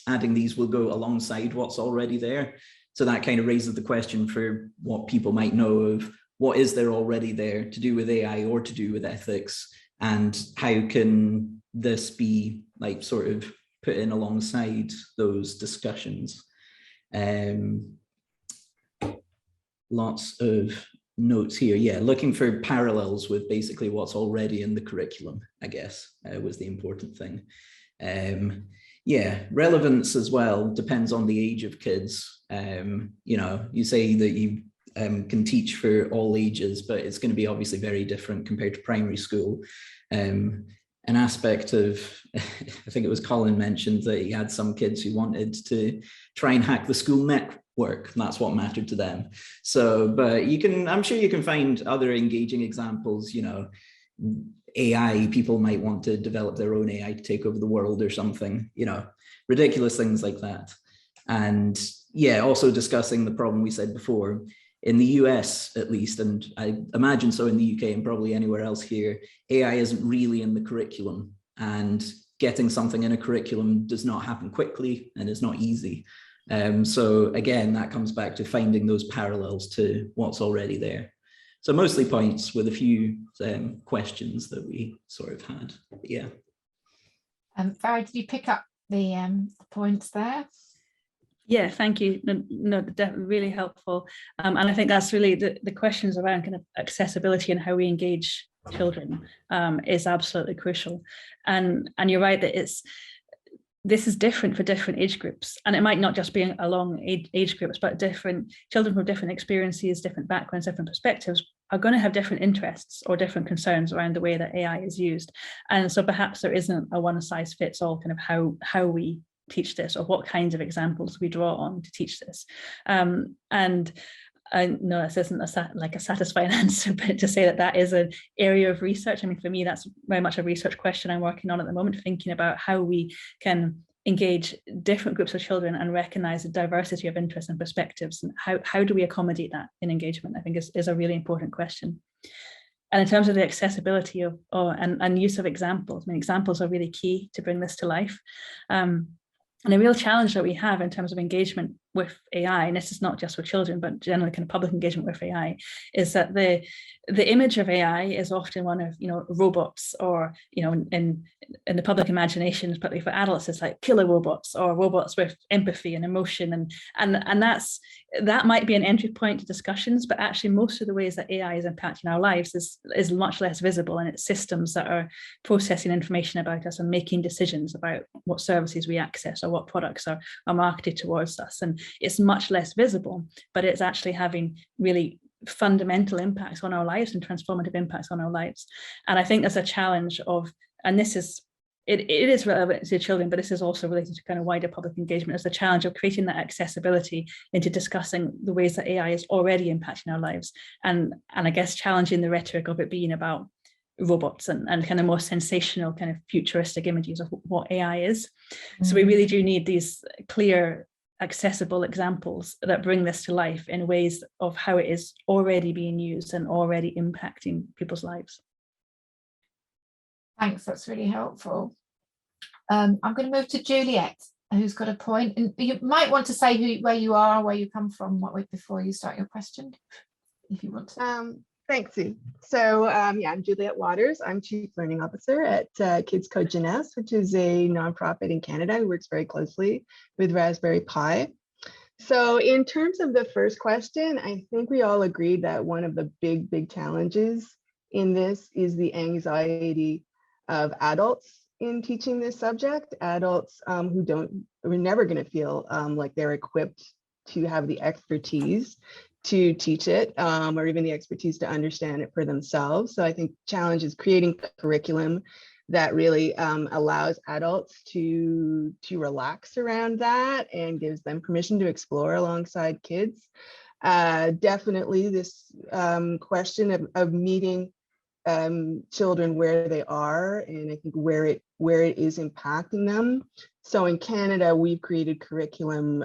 adding these will go alongside what's already there. So that kind of raises the question for what people might know of what is there already there to do with AI or to do with ethics, and how can this be like sort of put in alongside those discussions. Lots of notes here. Yeah, looking for parallels with basically what's already in the curriculum, I guess, was the important thing. Yeah, relevance as well depends on the age of kids. You know, you say that you can teach for all ages, but it's going to be obviously very different compared to primary school. An aspect of, I think it was Colin mentioned that he had some kids who wanted to try and hack the school network, and that's what mattered to them. So, but you can, I'm sure you can find other engaging examples, you know, AI, people might want to develop their own AI to take over the world or something, you know, ridiculous things like that. And yeah, also discussing the problem we said before, in the US at least, and I imagine so in the UK and probably anywhere else here, AI isn't really in the curriculum, and getting something in a curriculum does not happen quickly and it's not easy. So again, that comes back to finding those parallels to what's already there. So mostly points with a few questions that we sort of had. But yeah. Mhairi, did you pick up the points there? Yeah, thank you. No, definitely really helpful. And I think that's really the questions around kind of accessibility and how we engage children is absolutely crucial. And you're right that this is different for different age groups, and it might not just be along age groups, but different children from different experiences, different backgrounds, different perspectives are going to have different interests or different concerns around the way that AI is used. And so perhaps there isn't a one size fits all kind of how we teach this, or what kinds of examples we draw on to teach this. And I know this isn't a satisfying answer, but to say that is an area of research. I mean, for me, that's very much a research question I'm working on at the moment, thinking about how we can engage different groups of children and recognize the diversity of interests and perspectives, and how do we accommodate that in engagement, I think is a really important question. And in terms of the accessibility of and use of examples, I mean, examples are really key to bring this to life. And a real challenge that we have in terms of engagement with AI, and this is not just for children, but generally kind of public engagement with AI, is that the image of AI is often one of, you know, robots, or, you know, in the public imagination, particularly for adults, it's like killer robots or robots with empathy and emotion, and that might be an entry point to discussions, but actually most of the ways that AI is impacting our lives is much less visible, and it's systems that are processing information about us and making decisions about what services we access or what products are marketed towards us. And it's much less visible, but it's actually having really fundamental impacts on our lives and transformative impacts on our lives. And I think there's a challenge of, and this is, it is relevant to children, but this is also related to kind of wider public engagement, there's the challenge of creating that accessibility into discussing the ways that AI is already impacting our lives. And I guess challenging the rhetoric of it being about robots and kind of more sensational kind of futuristic images of what AI is. So we really do need these clear, accessible examples that bring this to life in ways of how it is already being used and already impacting people's lives. Thanks, that's really helpful. I'm going to move to Juliet, who's got a point, and you might want to say where you are, where you come from, before you start your question, if you want to. Thanks, Sue. So yeah, I'm Juliet Waters. I'm Chief Learning Officer at Kids Code Jeunesse, which is a nonprofit in Canada who works very closely with Raspberry Pi. So in terms of the first question, I think we all agree that one of the big challenges in this is the anxiety of adults in teaching this subject. Adults who are never going to feel like they're equipped to have the expertise to teach it, or even the expertise to understand it for themselves. So I think challenge is creating curriculum that really allows adults to relax around that and gives them permission to explore alongside kids. Definitely this question of meeting children where they are, and I think where it is impacting them. So in Canada, we've created curriculum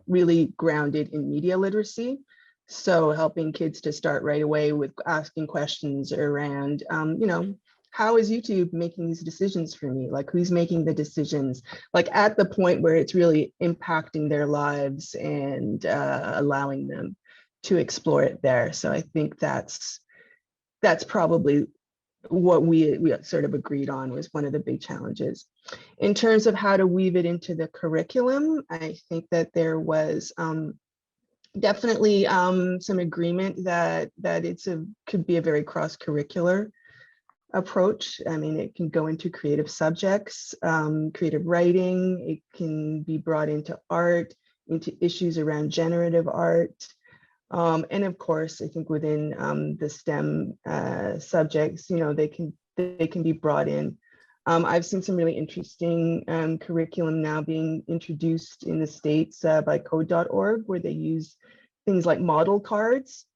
really grounded in media literacy. So helping kids to start right away with asking questions around, you know, how is YouTube making these decisions for me? Like, who's making the decisions? Like at the point where it's really impacting their lives and allowing them to explore it there. So I think that's probably what we sort of agreed on was one of the big challenges. In terms of how to weave it into the curriculum, I think that there was definitely some agreement that could be a very cross-curricular approach. I mean, it can go into creative subjects, creative writing, it can be brought into art, into issues around generative art. And of course, I think within the STEM subjects, you know, they can be brought in. I've seen some really interesting curriculum now being introduced in the States by code.org, where they use things like model cards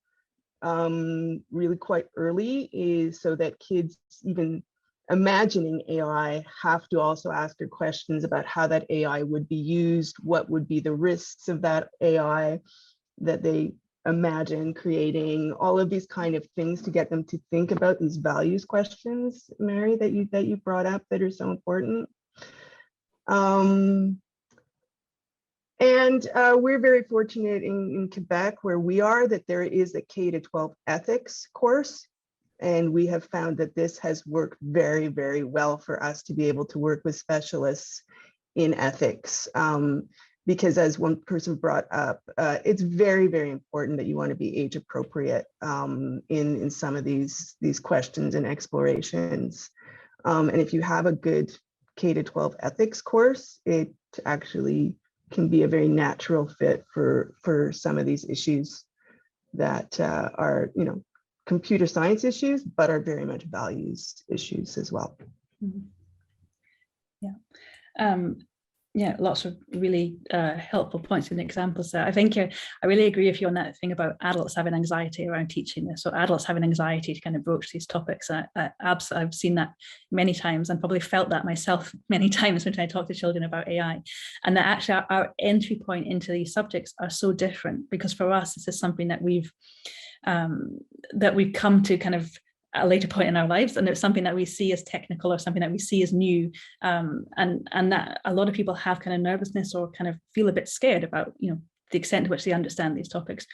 really quite early, is so that kids, even imagining AI, have to also ask their questions about how that AI would be used, what would be the risks of that AI that they imagine creating, all of these kind of things to get them to think about these values questions, Mhairi, that you brought up that are so important. And we're very fortunate in Quebec, where we are, that there is a K-12 ethics course. And we have found that this has worked very, very well for us to be able to work with specialists in ethics. Because as one person brought up, it's very, very important that you want to be age appropriate in some of these questions and explorations. And if you have a good K-12 ethics course, it actually can be a very natural fit for some of these issues that are, you know, computer science issues, but are very much values issues as well. Mm-hmm. Yeah. Yeah, lots of really helpful points and examples there. I think I really agree with you on that thing about adults having anxiety around teaching this. So adults having anxiety to kind of broach these topics. I've seen that many times and probably felt that myself many times when I talk to children about AI. And that actually our entry point into these subjects are so different, because for us, this is something that we've come to kind of at a later point in our lives, and it's something that we see as technical or something that we see as new, and that a lot of people have kind of nervousness or kind of feel a bit scared about, you know, the extent to which they understand these topics.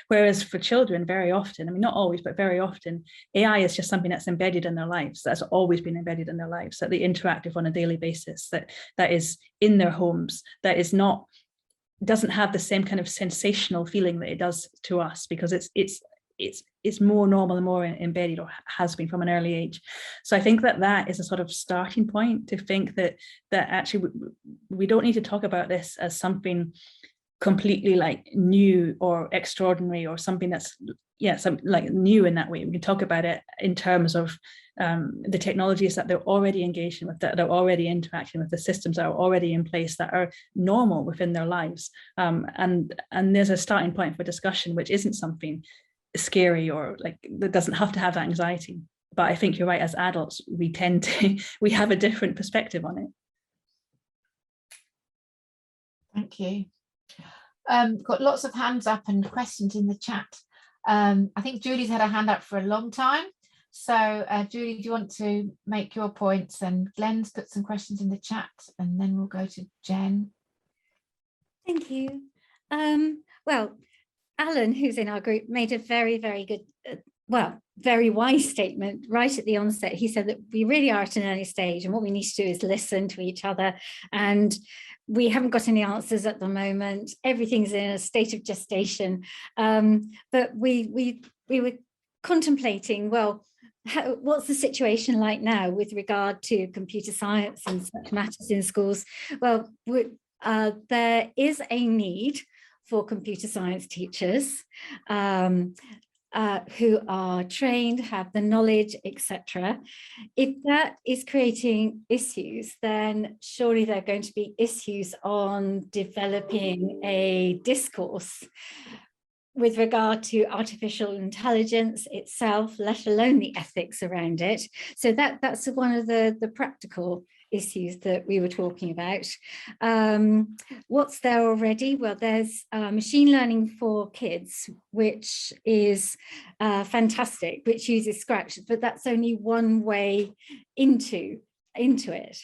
Whereas for children, very often, I mean, not always, but very often, AI is just something that's embedded in their lives, that's always been embedded in their lives, that they interact with on a daily basis, that is in their homes, that is not, doesn't have the same kind of sensational feeling that it does to us, because it's more normal and more embedded, or has been from an early age. So I think that is a sort of starting point to think that actually we don't need to talk about this as something completely like new or extraordinary, or something that's like new in that way. We can talk about it in terms of the technologies that they're already engaging with, that they're already interacting with, the systems that are already in place that are normal within their lives. And there's a starting point for discussion, which isn't something scary or like that doesn't have to have that anxiety. But I think you're right, as adults we have a different perspective on it. Thank you. Got lots of hands up and questions in the chat. I think Julie's had her hand up for a long time, so Julie, do you want to make your points? And Glenn's put some questions in the chat, and then we'll go to Jen. Thank you. Well, Alan, who's in our group, made a very, very good, very wise statement right at the onset. He said that we really are at an early stage, and what we need to do is listen to each other. And we haven't got any answers at the moment. Everything's in a state of gestation. But we were contemplating, well, what's the situation like now with regard to computer science and such matters in schools? Well, there is a need for computer science teachers who are trained, have the knowledge, etc. If that is creating issues, then surely there are going to be issues on developing a discourse with regard to artificial intelligence itself, let alone the ethics around it. So that's one of the practical issues that we were talking about. What's there already? Well, there's machine learning for kids, which is fantastic, which uses Scratch, but that's only one way into it.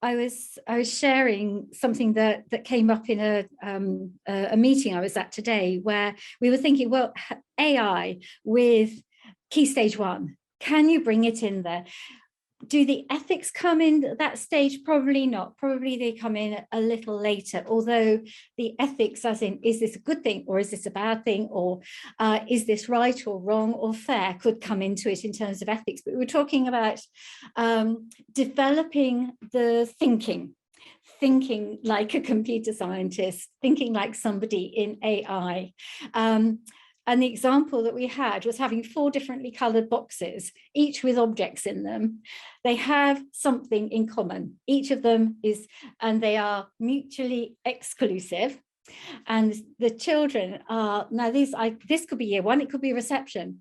I was sharing something that came up in a meeting I was at today, where we were thinking, well, AI with Key Stage 1, can you bring it in there? Do the ethics come in at that stage? Probably not. Probably they come in a little later, although the ethics as in, is this a good thing or is this a bad thing, or is this right or wrong or fair, could come into it in terms of ethics. But we were talking about developing the thinking like a computer scientist, thinking like somebody in AI. And the example that we had was having 4 differently colored boxes, each with objects in them. They have something in common. Each of them is, and they are mutually exclusive. And the children are, now this could be year 1, it could be reception.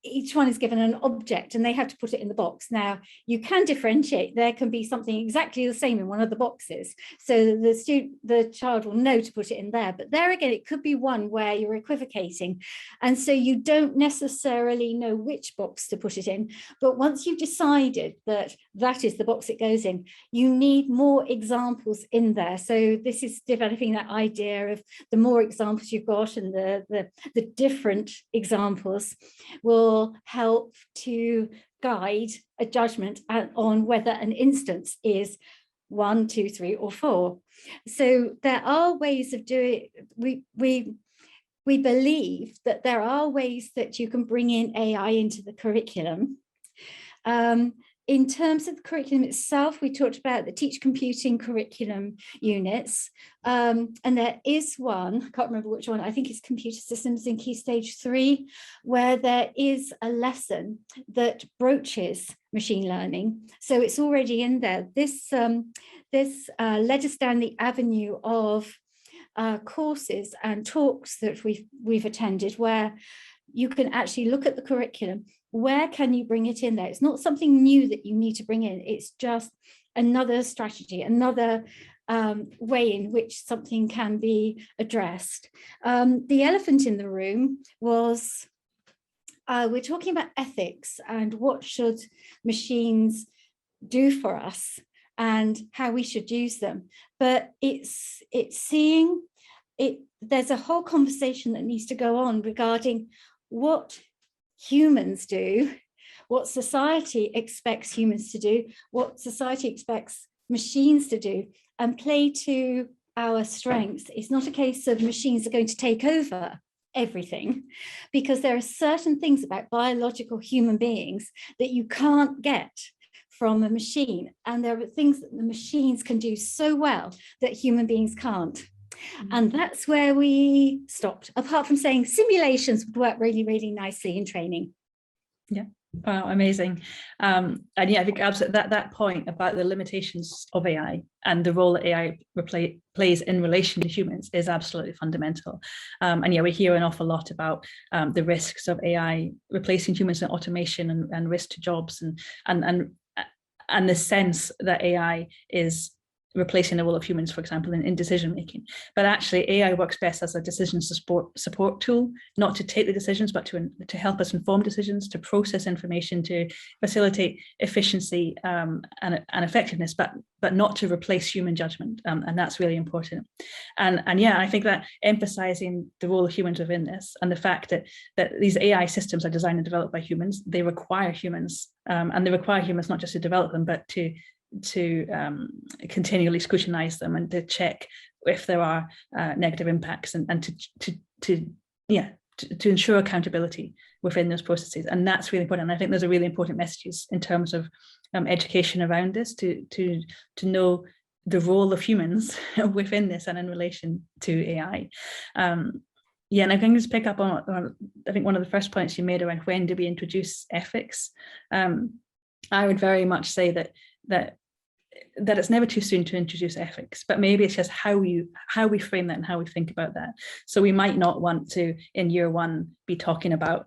Each one is given an object and they have to put it in the box. Now you can differentiate, there can be something exactly the same in one of the boxes. So the child will know to put it in there, but there again, it could be one where you're equivocating. And so you don't necessarily know which box to put it in. But once you've decided that that is the box it goes in, you need more examples in there. So this is developing that idea of the more examples you've got, and the different examples will help to guide a judgment on whether an instance is 1, 2, 3, or 4. So there are ways of doing it. We believe that there are ways that you can bring in AI into the curriculum. In terms of the curriculum itself, we talked about the teach computing curriculum units, and there is one, I can't remember which one, I think it's computer systems in Key Stage 3, where there is a lesson that broaches machine learning. So it's already in there. This led us down the avenue of courses and talks that we've attended, where you can actually look at the curriculum. Where can you bring it in there? It's not something new that you need to bring in. It's just another strategy, another way in which something can be addressed. The elephant in the room was, we're talking about ethics and what should machines do for us and how we should use them. But it's seeing it. There's a whole conversation that needs to go on regarding what humans do, what society expects humans to do, what society expects machines to do, and play to our strengths. It's not a case of machines are going to take over everything, because there are certain things about biological human beings that you can't get from a machine, and there are things that the machines can do so well that human beings can't. And that's where we stopped, apart from saying simulations would work really, really nicely in training. Yeah, wow, amazing. And yeah, I think absolutely that point about the limitations of AI and the role that AI plays in relation to humans is absolutely fundamental. And yeah, we hear an awful lot about the risks of AI replacing humans in automation and risk to jobs, and the sense that AI is replacing the role of humans, for example, in decision making. But actually, AI works best as a decision support tool, not to take the decisions, but to help us inform decisions, to process information, to facilitate efficiency and effectiveness, but not to replace human judgment. And that's really important. And yeah, I think that emphasizing the role of humans within this, and the fact that these AI systems are designed and developed by humans, they require humans, and they require humans not just to develop them, but to continually scrutinize them and to check if there are negative impacts, and to ensure accountability within those processes. And that's really important. And I think there's a really important messages in terms of education around this, to know the role of humans within this and in relation to AI. Yeah, and I can just pick up on I think one of the first points you made around when do we introduce ethics. I would very much say that it's never too soon to introduce ethics, but maybe it's just how we frame that and how we think about that. So we might not want to, in year one, be talking about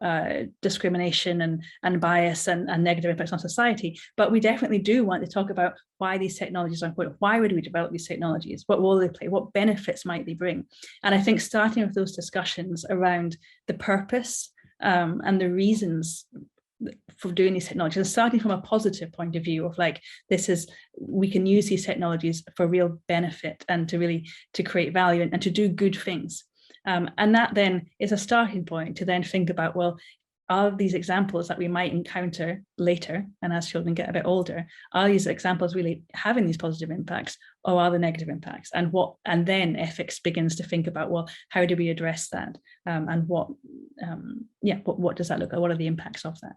discrimination and bias and negative impacts on society, but we definitely do want to talk about why these technologies are important. Why would we develop these technologies? What role they play? What benefits might they bring? And I think starting with those discussions around the purpose and the reasons for doing these technologies, and starting from a positive point of view of like, we can use these technologies for real benefit and to create value and to do good things. And that then is a starting point to then think about, well, are these examples that we might encounter later and as children get a bit older, are these examples really having these positive impacts, or are the negative impacts? And then ethics begins to think about, well, how do we address that? And what does that look like? What are the impacts of that?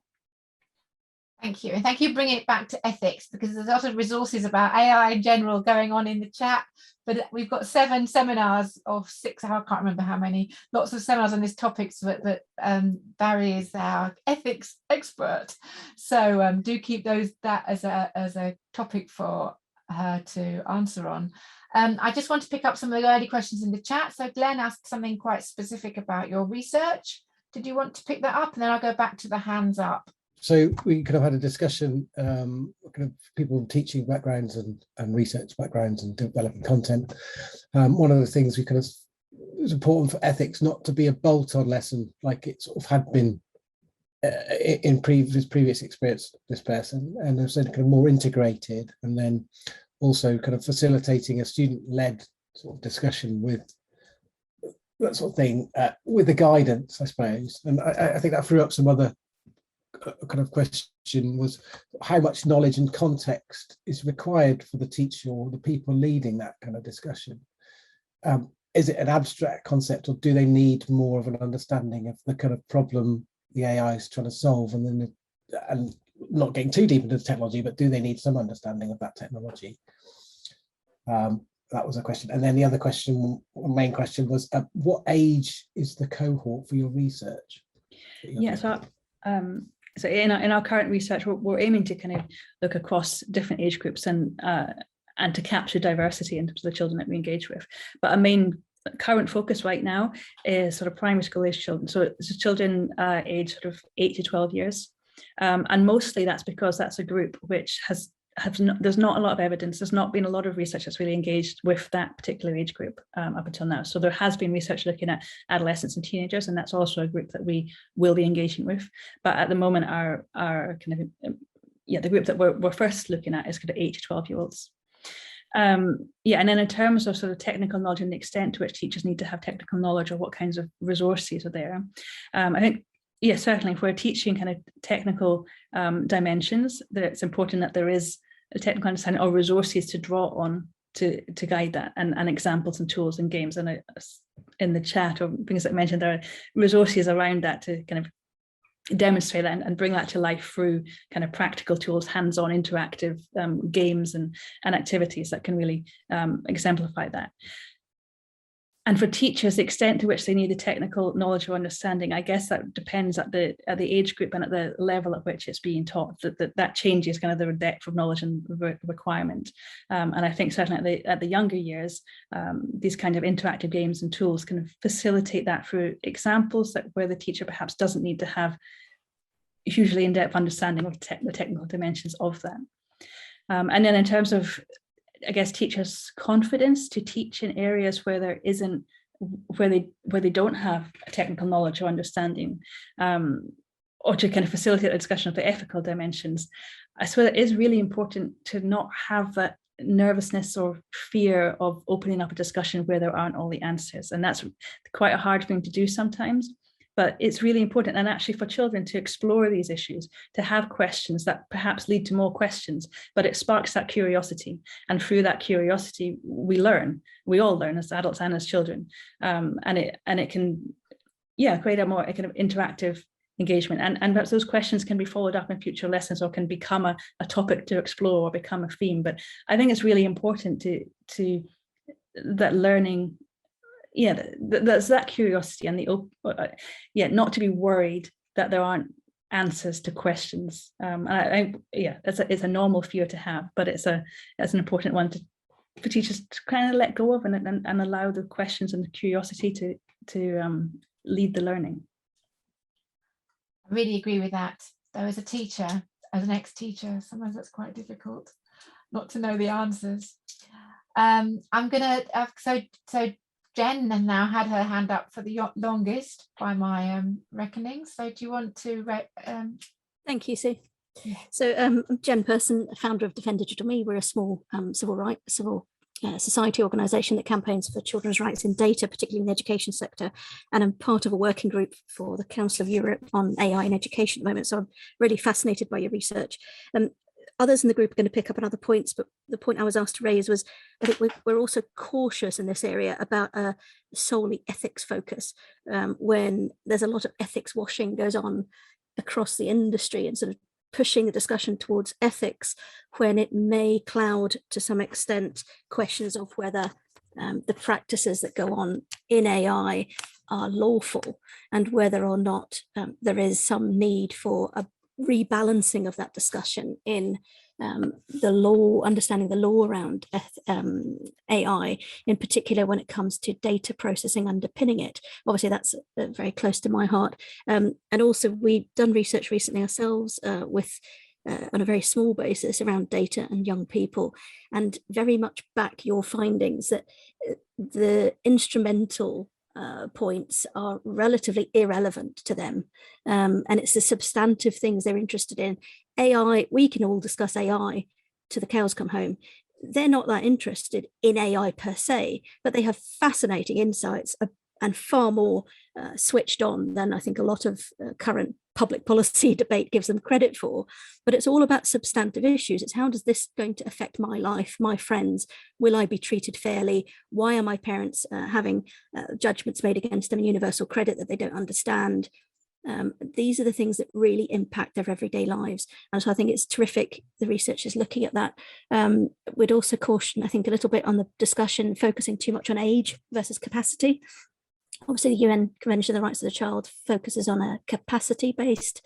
Thank you. And thank you for bringing it back to ethics, because there's a lot of resources about AI in general going on in the chat, but we've got 7 seminars of 6, I can't remember how many, lots of seminars on this topic, but Barry is our ethics expert. So do keep that as a topic for her to answer on. I just want to pick up some of the early questions in the chat. So Glenn asked something quite specific about your research. Did you want to pick that up? And then I'll go back to the hands up. So we could have had a discussion, kind of people with teaching backgrounds and research backgrounds and developing content. One of the things it was important for ethics not to be a bolt-on lesson like it sort of had been in previous experience of this person, and instead kind of more integrated, and then also kind of facilitating a student-led sort of discussion with that sort of thing, with the guidance, I suppose. And I think that threw up some other kind of question, was how much knowledge and context is required for the teacher or the people leading that kind of discussion. Is it an abstract concept, or do they need more of an understanding of the kind of problem the AI is trying to solve, and not getting too deep into the technology, but do they need some understanding of that technology? That was a question. And then the other question, main question, was what age is the cohort for your research? Yeah, so in our current research, we're aiming to kind of look across different age groups and to capture diversity in terms of the children that we engage with. But our main current focus right now is sort of primary school age children. So it's children aged sort of 8 to 12 years. And mostly that's because that's a group which there's not a lot of evidence. There's not been a lot of research that's really engaged with that particular age group up until now. So there has been research looking at adolescents and teenagers, and that's also a group that we will be engaging with. But at the moment, our kind of the group that we're first looking at is kind of 8 to 12-year-olds. And then in terms of sort of technical knowledge and the extent to which teachers need to have technical knowledge, or what kinds of resources are there, I think, yeah, certainly if we're teaching kind of technical dimensions, that it's important that there is a technical understanding or resources to draw on to guide that, and examples and tools and games. And in the chat, or things that I mentioned, there are resources around that to kind of demonstrate that and bring that to life through kind of practical tools, hands-on interactive games and activities that can really exemplify that. And for teachers, the extent to which they need the technical knowledge or understanding, I guess that depends at the age group and at the level at which it's being taught. That changes kind of the depth of knowledge and requirement. And I think certainly at the younger years, these kind of interactive games and tools can facilitate that through examples where the teacher perhaps doesn't need to have hugely in-depth understanding of the technical dimensions of that. And then in terms of, I guess, teachers' confidence to teach in areas where there isn't, where they don't have a technical knowledge or understanding, or to kind of facilitate the discussion of the ethical dimensions. I suppose it is really important to not have that nervousness or fear of opening up a discussion where there aren't all the answers. And that's quite a hard thing to do sometimes. But it's really important, and actually for children to explore these issues, to have questions that perhaps lead to more questions, but it sparks that curiosity. And through that curiosity, we all learn as adults and as children. And it can, create a more kind of interactive engagement, and perhaps those questions can be followed up in future lessons or can become a topic to explore or become a theme. But I think it's really important to that learning, that's that curiosity and not to be worried that there aren't answers to questions. It's a normal fear to have, but it's an important one for teachers to kind of let go of and allow the questions and the curiosity to lead the learning. I really agree with that. Though as a teacher, as an ex-teacher, sometimes that's quite difficult not to know the answers. I'm gonna so Jen has now had her hand up for the longest by my reckoning. So do you want to Thank you, Sue. Yeah. So I'm Jen Person, founder of Defend Digital Me. We're a small civil society organisation that campaigns for children's rights in data, particularly in the education sector. And I'm part of a working group for the Council of Europe on AI in education at the moment. So I'm really fascinated by your research. Others in the group are going to pick up on other points, but the point I was asked to raise was I think we're also cautious in this area about a solely ethics focus when there's a lot of ethics washing goes on across the industry and sort of pushing the discussion towards ethics when it may cloud to some extent questions of whether the practices that go on in AI are lawful and whether or not there is some need for a rebalancing of that discussion in the law, understanding the law around AI, in particular when it comes to data processing underpinning it. Obviously, that's very close to my heart. And also, we've done research recently ourselves with on a very small basis around data and young people, and very much back your findings that the instrumental points are relatively irrelevant to them, and it's the substantive things they're interested in. AI, we can all discuss AI to the cows come home. They're not that interested in AI per se, but they have fascinating insights and far more switched on than I think a lot of current public policy debate gives them credit for. But it's all about substantive issues. It's how does this going to affect my life, my friends? Will I be treated fairly? Why are my parents having judgments made against them in universal credit that they don't understand? These are the things that really impact their everyday lives. And so I think it's terrific the research is looking at that. We'd also caution, I think, a little bit on the discussion focusing too much on age versus capacity. Obviously, the UN Convention on the Rights of the Child focuses on a capacity-based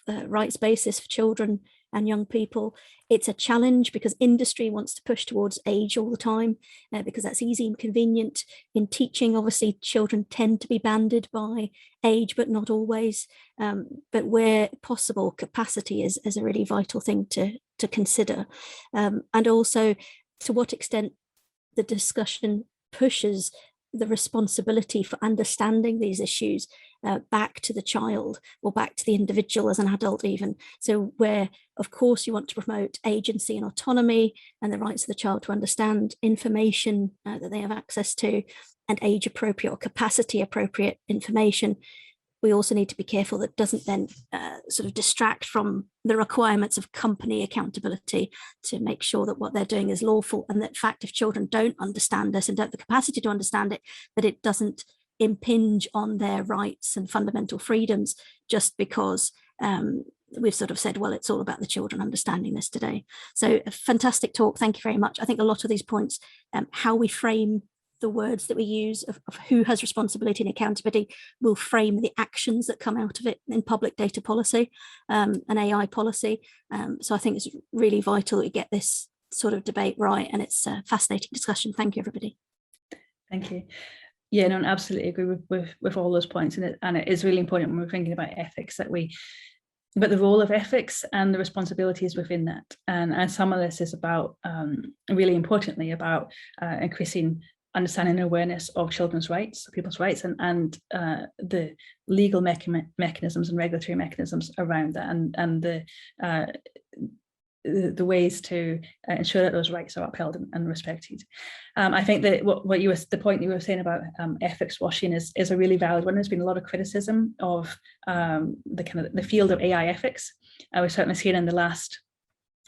rights basis for children and young people. It's a challenge because industry wants to push towards age all the time because that's easy and convenient. In teaching, obviously, children tend to be banded by age, but not always. But where possible, capacity is a really vital thing to consider. And also, to what extent the discussion pushes the responsibility for understanding these issues back to the child or back to the individual as an adult even. So where, of course, you want to promote agency and autonomy and the rights of the child to understand information that they have access to and age appropriate or capacity appropriate information, we also need to be careful that doesn't then sort of distract from the requirements of company accountability to make sure that what they're doing is lawful, and that in fact, if children don't understand this and don't have the capacity to understand it, that it doesn't impinge on their rights and fundamental freedoms just because we've sort of said, well, it's all about the children understanding this today. So a fantastic talk. Thank you very much. I think a lot of these points, how we frame the words that we use of who has responsibility and accountability will frame the actions that come out of it in public data policy and AI policy. So I think it's really vital that we get this sort of debate right, and it's a fascinating discussion. Thank you, everybody. Thank you. Yeah, no, I absolutely agree with all those points, and it is really important when we're thinking about ethics but the role of ethics and the responsibilities within that. And some of this is about, really importantly, about increasing understanding and awareness of children's rights, people's rights, and the legal mechanisms and regulatory mechanisms around that, and the ways to ensure that those rights are upheld and respected. I think that the point you were saying about ethics washing is a really valid one. There's been a lot of criticism of the field of AI ethics. We've certainly seen in the last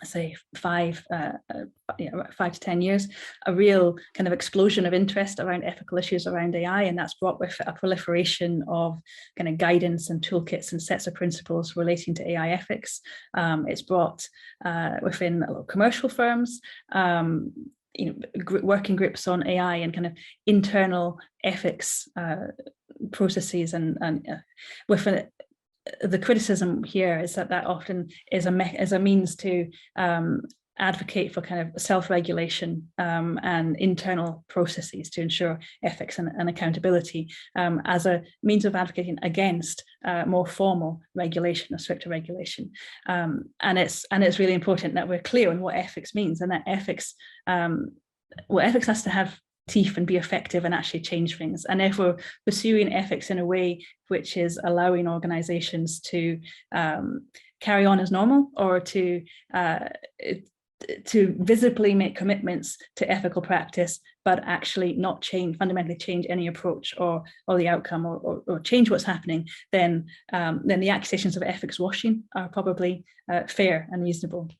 say 5 to 10 years, a real kind of explosion of interest around ethical issues around AI, and that's brought with it a proliferation of kind of guidance and toolkits and sets of principles relating to AI ethics. It's brought within a lot of commercial firms, working groups on AI and kind of internal ethics processes, and with the criticism here is that often is a means to advocate for kind of self-regulation and internal processes to ensure ethics and accountability as a means of advocating against more formal regulation or stricter regulation. And it's really important that we're clear on what ethics means, and that ethics has to have teeth and be effective and actually change things. And if we're pursuing ethics in a way which is allowing organizations to carry on as normal, or to visibly make commitments to ethical practice, but actually not fundamentally change any approach or the outcome, or change what's happening, then the accusations of ethics washing are probably fair and reasonable.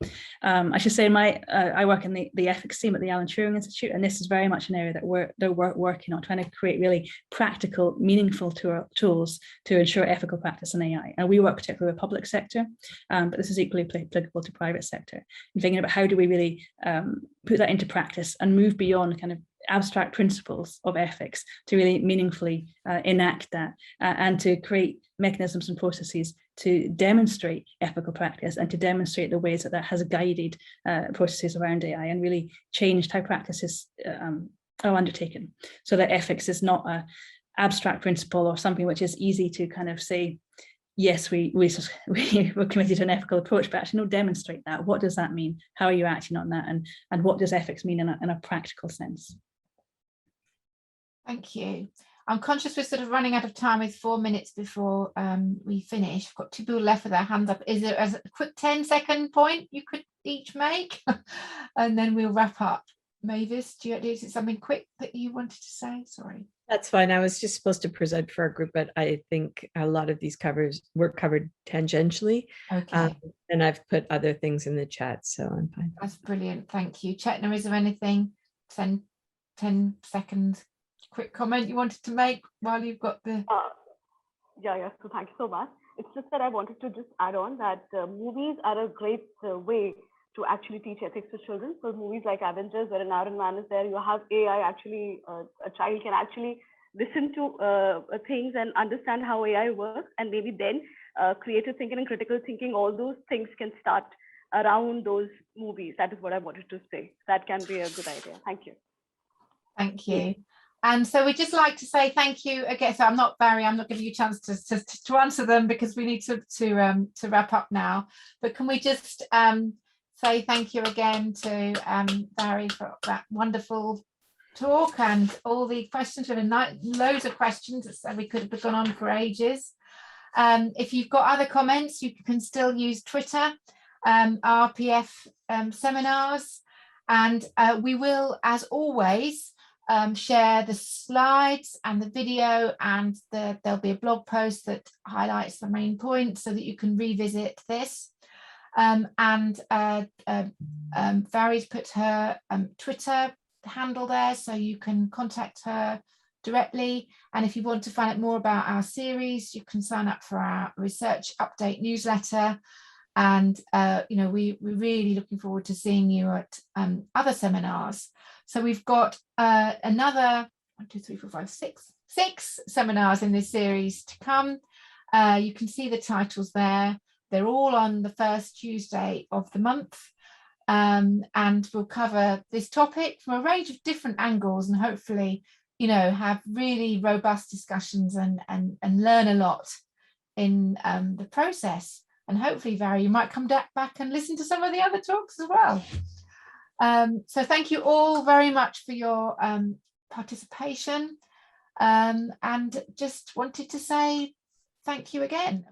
I should say I work in the ethics team at the Alan Turing Institute, and this is very much an area that we're working on, trying to create really practical, meaningful tools to ensure ethical practice in AI. And we work particularly with public sector, but this is equally applicable to private sector. And thinking about how do we really put that into practice and move beyond kind of abstract principles of ethics to really meaningfully enact that, and to create mechanisms and processes to demonstrate ethical practice, and to demonstrate the ways that has guided processes around AI and really changed how practices are undertaken, so that ethics is not an abstract principle or something which is easy to kind of say, yes, we're committed to an ethical approach, but actually demonstrate that. What does that mean? How are you acting on that? And what does ethics mean in a practical sense? Thank you. I'm conscious we're sort of running out of time with 4 minutes before we finish. I've got 2 people left with their hands up. Is there a quick 10-second point you could each make? And then we'll wrap up. Mavis, is it something quick that you wanted to say? Sorry. That's fine. I was just supposed to present for our group, but I think a lot of these were covered tangentially. Okay. And I've put other things in the chat, so I'm fine. That's brilliant. Thank you. Chetna, is there anything, 10 seconds, quick comment you wanted to make while you've got the... Yeah, so thank you so much. It's just that I wanted to just add on that movies are a great way to actually teach ethics to children. So movies like Avengers, where an Iron Man is there, you have AI actually, a child can actually listen to things and understand how AI works, and maybe then creative thinking and critical thinking, all those things can start around those movies. That is what I wanted to say. That can be a good idea. Thank you. Thank you. And so we'd just like to say thank you again. So I'm not giving you a chance to answer them because we need to wrap up now. But can we just say thank you again to Mhairi for that wonderful talk and all the questions. We had loads of questions, so we could have gone on for ages. If you've got other comments, you can still use Twitter, RPF seminars, and we will, as always, share the slides and the video, and there'll be a blog post that highlights the main points so that you can revisit this. Mhairi's put her Twitter handle there, so you can contact her directly. And if you want to find out more about our series, you can sign up for our research update newsletter. And we're really looking forward to seeing you at other seminars. So we've got another 6 seminars in this series to come. You can see the titles there. They're all on the first Tuesday of the month, and we'll cover this topic from a range of different angles, and hopefully, have really robust discussions and learn a lot in the process. And hopefully, Mhairi, you might come back and listen to some of the other talks as well. So thank you all very much for your participation, and just wanted to say thank you again.